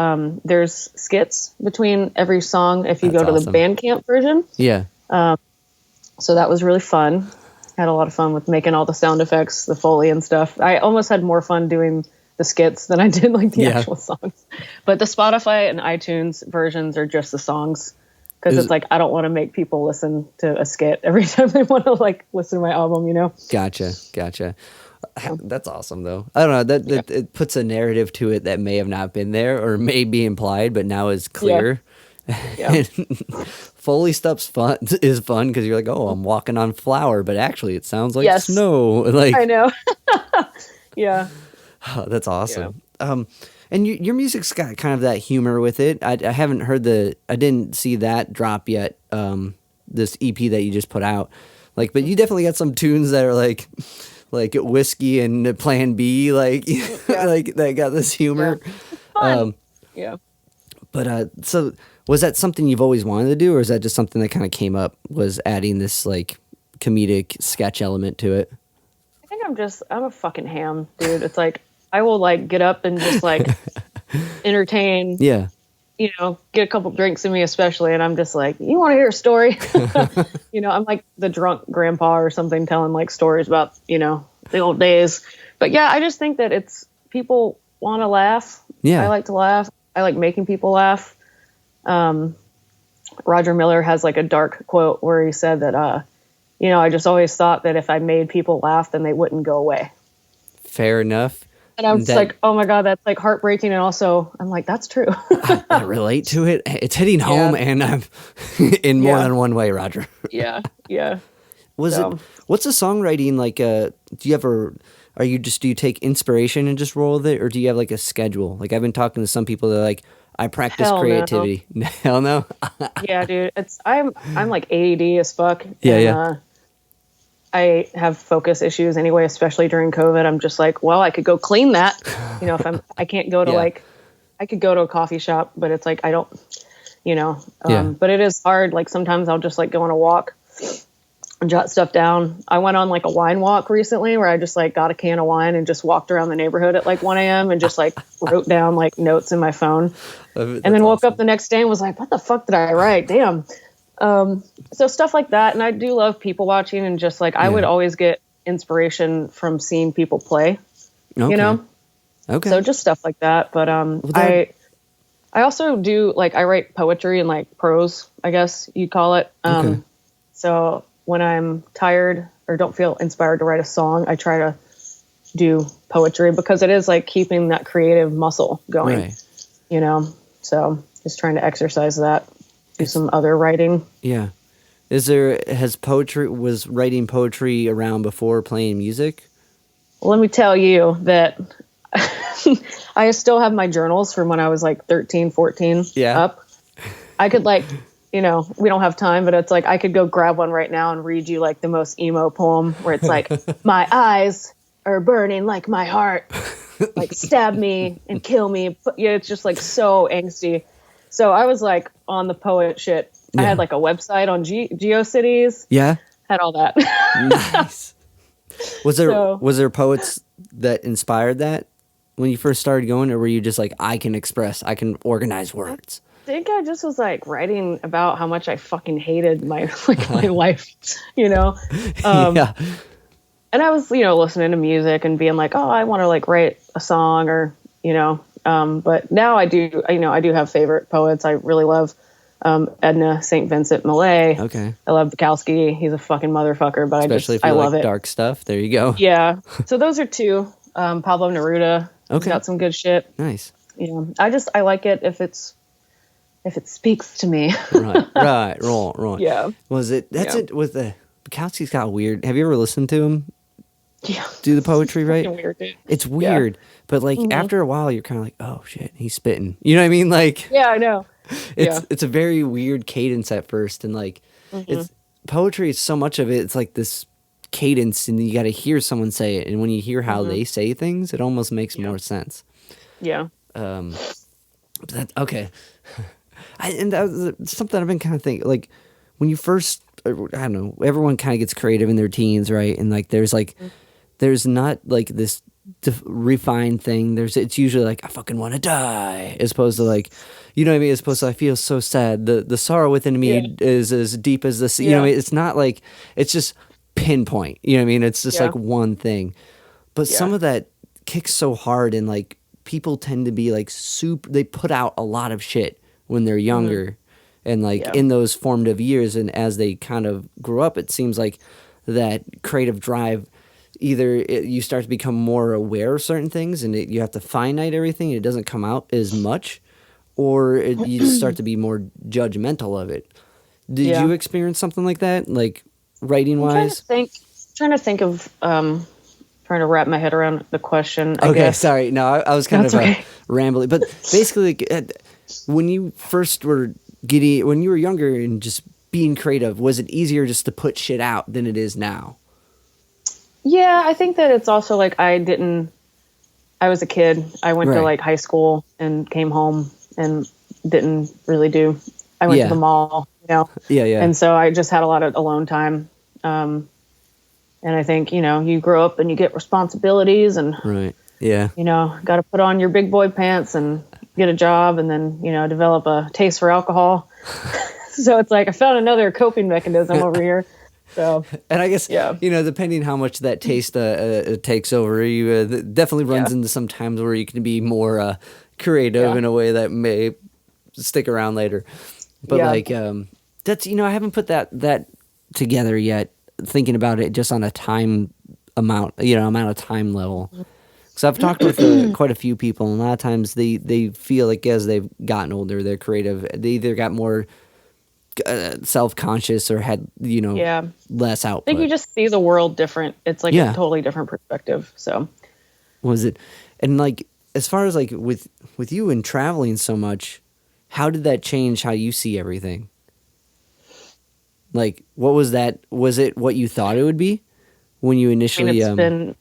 There's skits between every song if you That's go to awesome. the Bandcamp version. Yeah. So that was really fun. Had a lot of fun with making all the sound effects, the Foley and stuff. I almost had more fun doing the skits than I did like the actual songs. But the Spotify and iTunes versions are just the songs. Because it's like, I don't want to make people listen to a skit every time they want to like listen to my album, you know? Gotcha. That's awesome, though. I don't know. That it puts a narrative to it that may have not been there or may be implied, but now is clear. Yeah. Foley stuff's fun because you're like, oh, I'm walking on flour, but actually it sounds like snow. Like I know. Yeah. oh, that's awesome. And your music's got kind of that humor with it. I haven't heard I didn't see that drop yet. This EP that you just put out, like, but you definitely got some tunes that are like Whiskey and Plan B, like like that got this humor. Yeah. But so was that something you've always wanted to do, or is that just something that kind of came up? Was adding this like comedic sketch element to it? I think I'm a fucking ham, dude. It's like, I will like get up and just like entertain. Yeah. You know, get a couple drinks in me, especially, and I'm just like, you want to hear a story? You know, I'm like the drunk grandpa or something telling like stories about, you know, the old days. But yeah, I just think that it's people want to laugh. Yeah. I like to laugh. I like making people laugh. Roger Miller has like a dark quote where he said that, you know, I just always thought that if I made people laugh, then they wouldn't go away. Fair enough. And I was like, oh my God, that's like heartbreaking. And also I'm like, that's true. I relate to it. It's hitting home, and I'm in more than one way, Roger. Yeah. What's the songwriting like? Do you take inspiration and just roll with it, or do you have like a schedule? Like I've been talking to some people that are like, I practice creativity. No. Hell no. Yeah, dude. I'm like ADD as fuck. Yeah. I have focus issues anyway, especially during COVID. I'm just like, well, I could go clean that. You know, I can't go to I could go to a coffee shop, but it's like, I don't, you know, but it is hard. Like sometimes I'll just like go on a walk and jot stuff down. I went on like a wine walk recently where I just like got a can of wine and just walked around the neighborhood at like 1 a.m. and just like wrote down like notes in my phone. And then woke up the next day and was like, what the fuck did I write? Damn. So stuff like that. And I do love people watching, and just like, I would always get inspiration from seeing people play, you know? Okay. So just stuff like that. But, I also do like, I write poetry and like prose, I guess you'd call it. So when I'm tired or don't feel inspired to write a song, I try to do poetry because it is like keeping that creative muscle going, you know? So just trying to exercise that. Do some other writing. Yeah. Was writing poetry around before playing music? Well, let me tell you that I still have my journals from when I was like 13, 14 up. I could like, you know, we don't have time, but it's like, I could go grab one right now and read you like the most emo poem where it's like, my eyes are burning like my heart, like stab me and kill me. But yeah, it's just like so angsty. So I was like on the poet shit. I had like a website on GeoCities. Yeah. Had all that. Nice. Was there poets that inspired that when you first started going, or were you just like, I can organize words? I think I just was like writing about how much I fucking hated my my life, you know? Yeah. And I was, you know, listening to music and being like, oh, I want to like write a song, or, you know, But now I do have favorite poets. I really love Edna St. Vincent Millay. Okay. I love Bukowski. He's a fucking motherfucker, but Especially if I you love like it. dark stuff. There you go. Yeah. So those are two. Pablo Neruda. He's Okay. got some good shit. Nice. I like it if it speaks to me. Right. Yeah. Was it? That's Yeah. it. With the Bukowski's got weird. Have you ever listened to him Yeah. do the poetry? Right. Fucking weird, dude. It's weird, but like after a while, you're kind of like, oh shit, he's spitting. You know what I mean? Like, Yeah, I know. it's a very weird cadence at first, and like it's poetry. Is so much of it. It's like this cadence, and you got to hear someone say it, and when you hear how they say things, it almost makes more sense. Yeah. Okay. And that was something I've been kind of thinking, like, when you first, I don't know, everyone kind of gets creative in their teens, right? And, like, there's not, like, this refined thing. It's usually, like, I fucking want to die, as opposed to, like, you know what I mean? As opposed to, I feel so sad. The sorrow within me is as deep as the sea. You know what I mean? It's not, like, it's just pinpoint. You know what I mean? It's just, like, one thing. But some of that kicks so hard, and, like, people tend to be, like, they put out a lot of shit when they're younger and like in those formative years, and as they kind of grow up, it seems like that creative drive, either you start to become more aware of certain things and you have to finite everything and it doesn't come out as much, or you just start to be more judgmental of it. Did you experience something like that, like writing wise? Trying to think of trying to wrap my head around the question. I Okay, guess. sorry. No, I was kind That's of okay. rambling, but basically, when you first were when you were younger and just being creative, was it easier just to put shit out than it is now? Yeah, I think that it's also like I was a kid. I went to like high school and came home and didn't really do. I went to the mall, Yeah. And so I just had a lot of alone time. And I think, you grow up and you get responsibilities and, got to put on your big boy pants and get a job and then, develop a taste for alcohol. So it's like I found another coping mechanism over here. So, and I guess, depending how much that taste takes over, you definitely runs into some times where you can be more creative in a way that may stick around later. But that's, I haven't put that together yet, thinking about it just on a time amount of time level. Because I've talked with quite a few people, and a lot of times they feel like as they've gotten older, they're creative. They either got more self-conscious or had less output. I think you just see the world different. It's like a totally different perspective. So was it, and like as far as like with you and traveling so much, how did that change how you see everything? Like, what was that? Was it what you thought it would be when you initially? It's been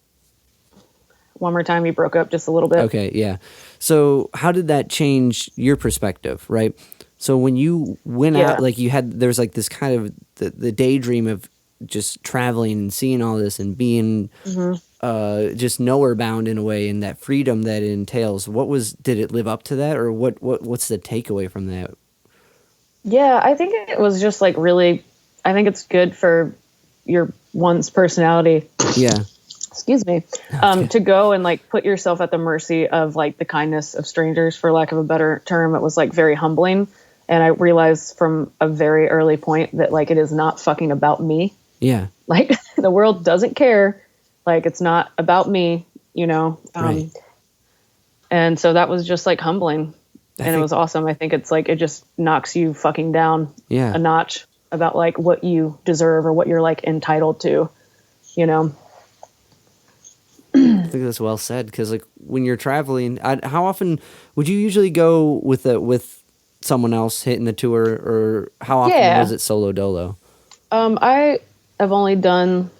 one more time. You broke up just a little bit. Okay, yeah. So how did that change your perspective, right? So when you went out, like there's like this kind of the daydream of just traveling and seeing all this and being just nowhere bound in a way, and that freedom that it entails. Did it live up to that, or what's the takeaway from that? Yeah, I think it was just like really, I think it's good for one's personality. Yeah. Excuse me. To go and like put yourself at the mercy of like the kindness of strangers, for lack of a better term. It was like very humbling. And I realized from a very early point that like it is not fucking about me. Yeah. Like the world doesn't care. Like it's not about me, Right. And so that was just like humbling. It was awesome. I think it's like it just knocks you fucking down a notch about like what you deserve or what you're like entitled to, I think that's well said, because like when you're traveling, how often would you usually go with someone else hitting the tour, or how often was it solo dolo? I have only done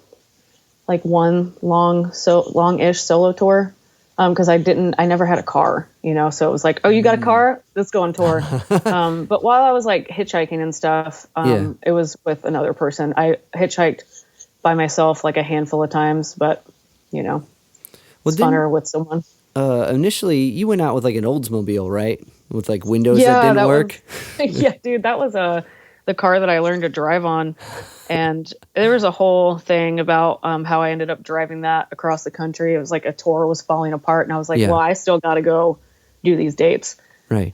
like one long-ish solo tour because I never had a car, so it was like, oh, you got a car? Let's go on tour. But while I was like hitchhiking and stuff, it was with another person. I hitchhiked by myself like a handful of times, but it's funner with someone. Initially, you went out with like an Oldsmobile, right? With like windows that didn't work. Yeah, dude, that was the car that I learned to drive on. And there was a whole thing about how I ended up driving that across the country. It was like a tour was falling apart, and I was like, well, I still got to go, do these dates. Right.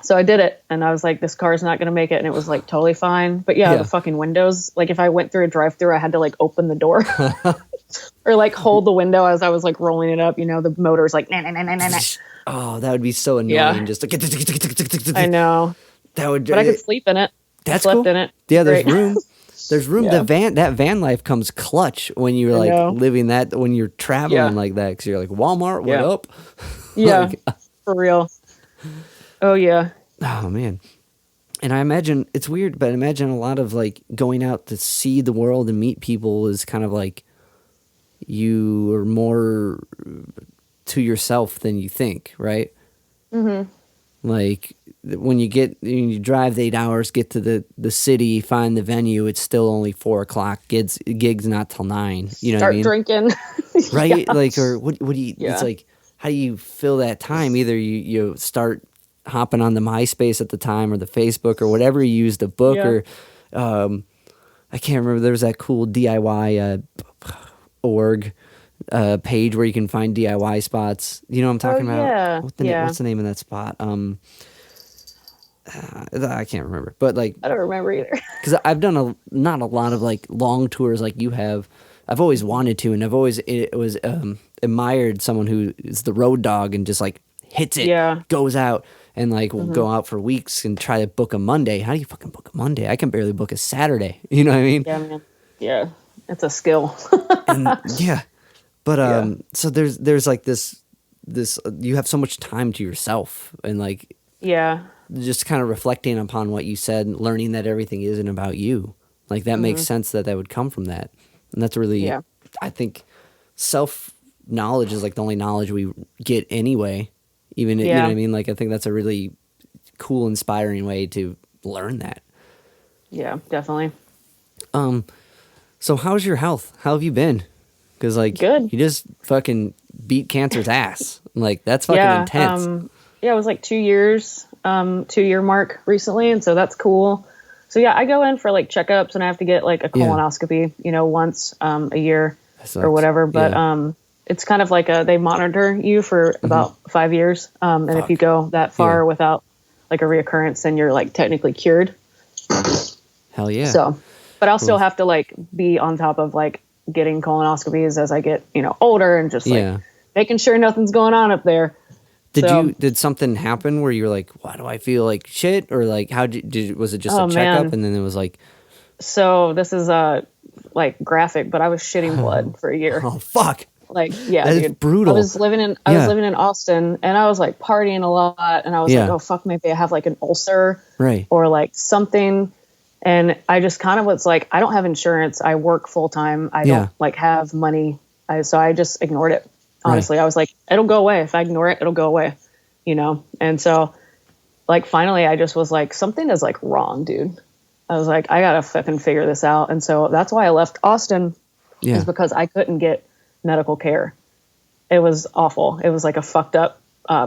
So I did it, and I was like, this car's not going to make it. And it was like totally fine. But yeah, the fucking windows, like if I went through a drive-through, I had to like open the door or like hold the window as I was like rolling it up. You know, the motor's like, nah, nah, nah, nah, nah, nah. Oh, that would be so annoying. Yeah. Just like, I know. That would, But I could sleep in it. That's I slept cool. in it. Yeah, there's Great. room. There's room. Yeah. That van life comes clutch when you're I know. like living that, when you're traveling Yeah. like that. Because you're like, Walmart, what Yeah. up? Yeah, Like, for real. Oh, yeah. oh, man. And I imagine, it's weird, but I imagine a lot of like going out to see the world and meet people is kind of like you are more to yourself than you think, right? Mm-hmm. Like when you drive the 8 hours, get to the city, find the venue, it's still only 4:00. Gigs not till 9. You know Start what I mean? drinking. Right? Yeah. Like, or what do you? Yeah. It's like, how do you fill that time? Either you start hopping on the MySpace at the time, or the Facebook, or whatever you use to book, Yeah. or I can't remember. There was that cool DIY org page where you can find DIY spots. You know what I'm talking about? Yeah. What's the name of that spot? I can't remember, but like, I don't remember either. because I've done not a lot of like long tours like you have. I've always wanted to, and I've always admired someone who is the road dog and just like hits it, Yeah. goes out and like will go out for weeks and try to book a Monday. How do you fucking book a Monday? I can barely book a Saturday. You know what I mean? Yeah, man. Yeah. It's a skill. And, yeah. But so there's like this you have so much time to yourself, and like Yeah. just kind of reflecting upon what you said and learning that everything isn't about you. Like that makes sense that would come from that. And that's really, Yeah. I think self-knowledge is like the only knowledge we get anyway. Even, you know Yeah. what I mean? Like I think that's a really cool, inspiring way to learn that. Yeah, definitely. So how's your health? How have you been? Because like, Good. you just fucking beat cancer's ass. Like that's fucking Yeah. intense. Yeah, it was like 2 years, 2-year mark recently. And so that's cool. So yeah, I go in for like checkups, and I have to get like a colonoscopy, once a year That or sucks. whatever. But Yeah. it's kind of like they monitor you for about 5 years. And if you go that far Yeah. without like a reoccurrence, then you're like technically cured. Hell yeah. So, but I'll still have to like be on top of like getting colonoscopies as I get, older, and just like Yeah. making sure nothing's going on up there. Did something happen where you were like, why do I feel like shit? Or like, was it just Oh, a checkup man. and then it was like, So this is like graphic, but I was shitting blood for a year. oh fuck. Like, yeah, That is dude. brutal. I was living in Austin, and I was like partying a lot, and I was Yeah. like, oh fuck, maybe I have like an ulcer Right. or like something. And I just kind of was like, I don't have insurance. I work full time. I Yeah. don't like have money. So I just ignored it. Honestly, I was like, it'll go away. If I ignore it, it'll go away, And so like, finally I just was like, something is like wrong, dude. I was like, I gotta fucking figure this out. And so that's why I left Austin, Yeah. is because I couldn't get medical care. It was awful. It was like a fucked up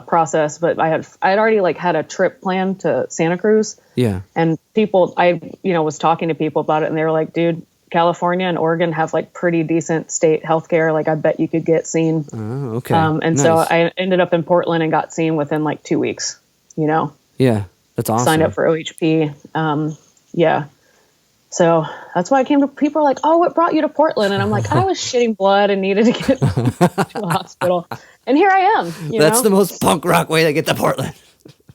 process, but I had already like had a trip planned to Santa Cruz, Yeah. and people, I was talking to people about it, and they were like, dude, California and Oregon have like pretty decent state healthcare. Like I bet you could get seen. Oh, okay. And so Nice. I ended up in Portland and got seen within like 2 weeks, Yeah. That's awesome. signed up for OHP. Yeah. So that's why I came to, people are like, oh, what brought you to Portland? And I'm like, I was shitting blood and needed to get to a hospital. And here I am. That's the most punk rock way to get to Portland.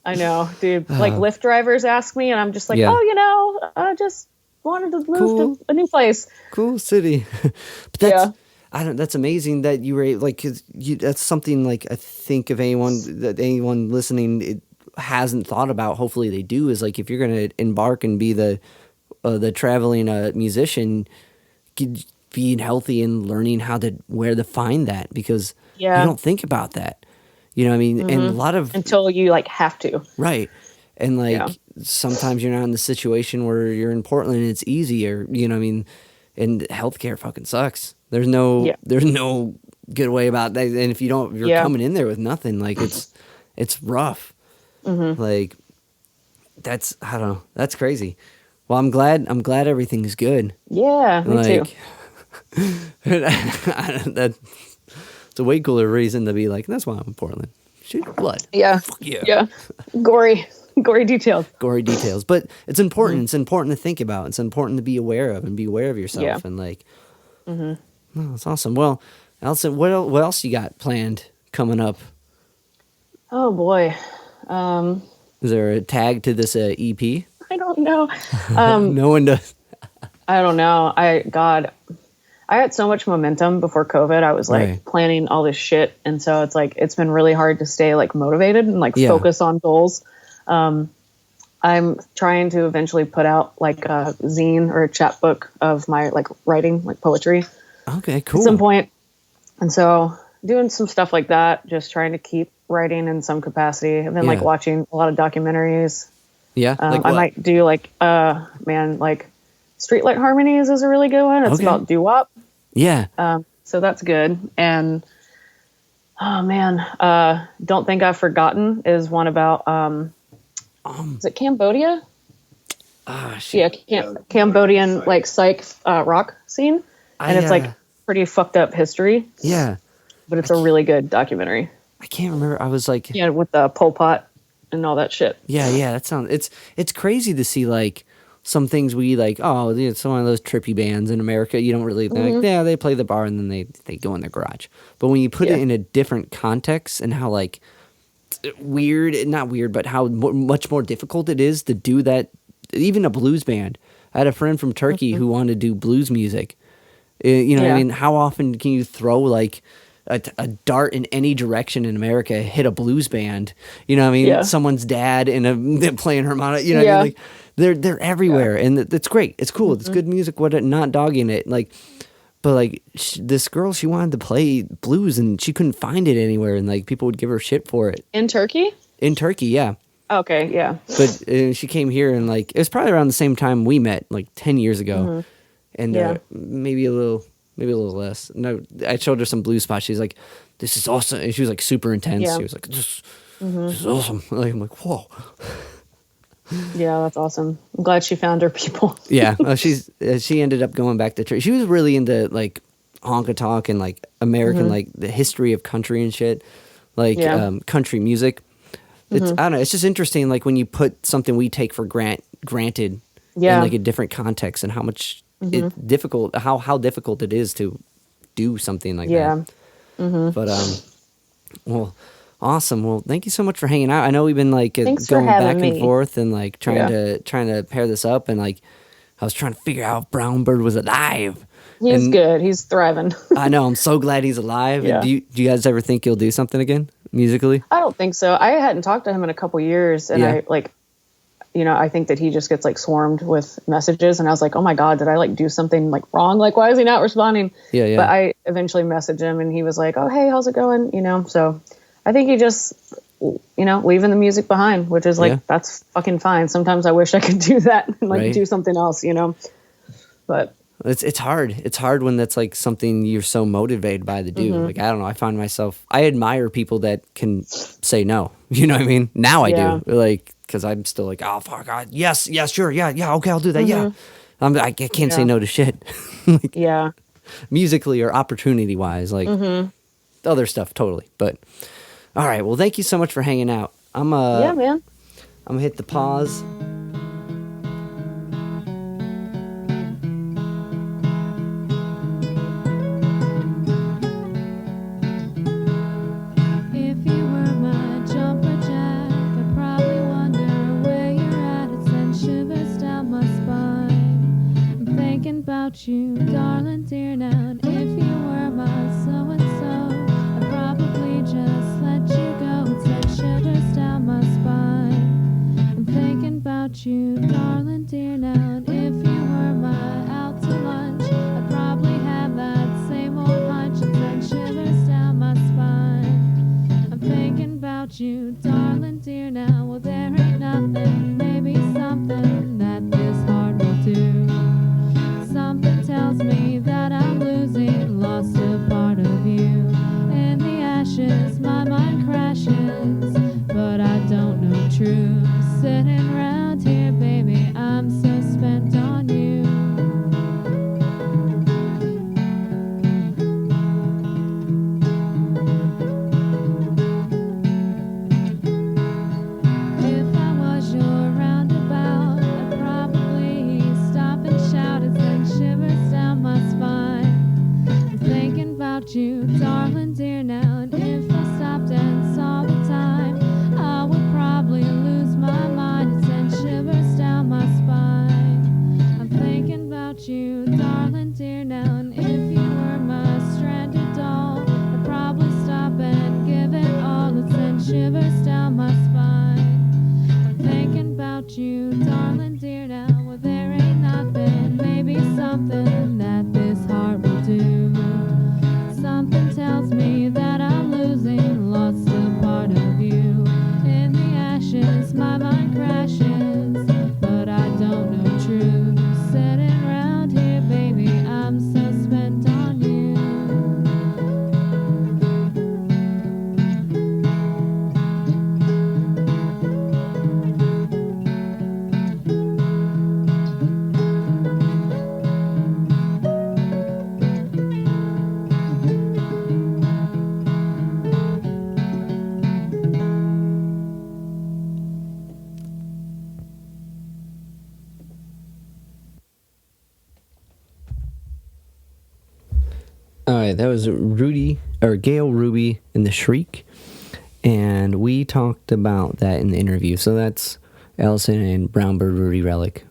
I know, dude. Like Lyft drivers ask me, and I'm just like, Yeah. I just wanted to move Cool. to a new place. Cool city. But that's, Yeah. that's amazing that you were like, 'cause that's something like I think if anyone listening it hasn't thought about, hopefully they do, is like if you're going to embark and be the traveling musician, being healthy and learning where to find that, because Yeah. you don't think about that. You know what I mean? And a lot of Until you like have to. right. And like Yeah. sometimes you're not in the situation where you're in Portland and it's easier, you know what I mean? And healthcare fucking sucks. There's no good way about that. And if you're Yeah. coming in there with nothing, like it's rough. Like I don't know. That's crazy. Well, I'm glad everything's good. Yeah, me too. That's a way cooler reason to be like, that's why I'm in Portland. shoot blood. Yeah. Yeah. Yeah. Gory details. Gory details. But it's important. It's important to think about. It's important to be aware of and be aware of yourself. Yeah. And like, oh, that's awesome. Well, Alison, what else you got planned coming up? Oh boy. Is there a tag to this EP? I don't know. No one does. I don't know. I had so much momentum before COVID. I was like Right. planning all this shit. And so it's like, it's been really hard to stay like motivated and like Yeah. focus on goals. I'm trying to eventually put out like a zine or a chapbook of my like writing, like poetry Okay, cool. at some point. And so doing some stuff like that, just trying to keep writing in some capacity. And then like Yeah. watching a lot of documentaries. Yeah. Like I what? might do like, like Streetlight Harmonies is a really good one. It's Okay. about doo-wop. Yeah. So that's good. And oh man, Don't Think I've Forgotten is one about is it Cambodia? Shit. Yeah, Cambodian like psych rock scene, and it's like pretty fucked up history, Yeah. but it's a really good documentary. I can't remember. I was like, Yeah, with the Pol Pot and all that shit. yeah. That sounds. It's crazy to see like some things we like. Oh, it's one of those trippy bands in America. You don't really like. Yeah, they play the bar and then they go in their garage. But when you put it in a different context and how like not weird, but how much more difficult it is to do that. Even a blues band. I had a friend from Turkey who wanted to do blues music. You know what I Yeah. mean? How often can you throw like a dart in any direction in America, hit a blues band? You know what I mean? Yeah. Someone's dad and they're playing harmonica. You know what I mean? Like they're everywhere, and it's great. It's cool. It's good music. Not dogging it. Like, but like this girl, she wanted to play blues and she couldn't find it anywhere, and like people would give her shit for it In Turkey? in Turkey. Yeah. Okay, yeah. But she came here and like it was probably around the same time we met, like 10 years ago, and Yeah. maybe a little less. No, I showed her some blues spots. She's like, "This is awesome," and she was like super intense. Yeah. She was like, "This is awesome." Like, I'm like, "Whoa." Yeah, that's awesome. I'm glad she found her people. Yeah, she ended up going back to church. She was really into like honky tonk and like American like the history of country and shit, like Yeah. country music. It's I don't know. It's just interesting, like when you put something we take for granted Yeah. in like a different context, and how much how difficult it is to do something like Yeah. that. But well, awesome. Well, thank you so much for hanging out. I know we've been like Thanks for going back having and me. forth and like trying to pair this up, and like I was trying to figure out if Brown Bird was alive. He's And good. He's thriving. I know. I'm so glad he's alive. Yeah. And do you guys ever think you'll do something again musically? I don't think so. I hadn't talked to him in a couple years, and Yeah. I think that he just gets like swarmed with messages, and I was like, oh my god, did I like do something like wrong? Like, why is he not responding? Yeah, yeah. But I eventually messaged him, and he was like, oh hey, how's it going? So I think he just leaving the music behind, which is like Yeah. that's fucking fine. Sometimes I wish I could do that and like Right. do something else, But It's hard. It's hard when that's like something you're so motivated by to do. Like I don't know. I find myself. I admire people that can say no. You know what I mean? Now I Yeah. do. Like because I'm still like, oh fuck, God, yes, sure, yeah, okay, I'll do that. Yeah, I can't say Yeah. no to shit. Like, yeah, musically or opportunity wise, like other stuff, totally. But all right. Well, thank you so much for hanging out. yeah, man. I'm gonna hit the pause. If you were my jumper jack, I'd probably wonder where you're at. It sends shivers down my spine. I'm thinking about you, darling dear now. And if you were my so-and-so, I'd probably just let you go. It sends shivers down my spine. I'm thinking about you, darling dear now. And if you were my out to lunch, I'd probably have that same old hunch. It sends shivers down my spine. I'm thinking about you, darling dear now. Well, there ain't nothing, maybe something that this heart will do. Something tells me that I'm losing, lost a part of you. In the ashes, my mind crashes, but I don't know truth. Sitting around here, baby, I'm so spent on you. mind crashes, but I don't know truth. Sitting round here, baby, I'm so spent on you. All right, that was Gail Ruby and the Shriek, and we talked about that in the interview. So that's Allison and Brownbird Rudy Relic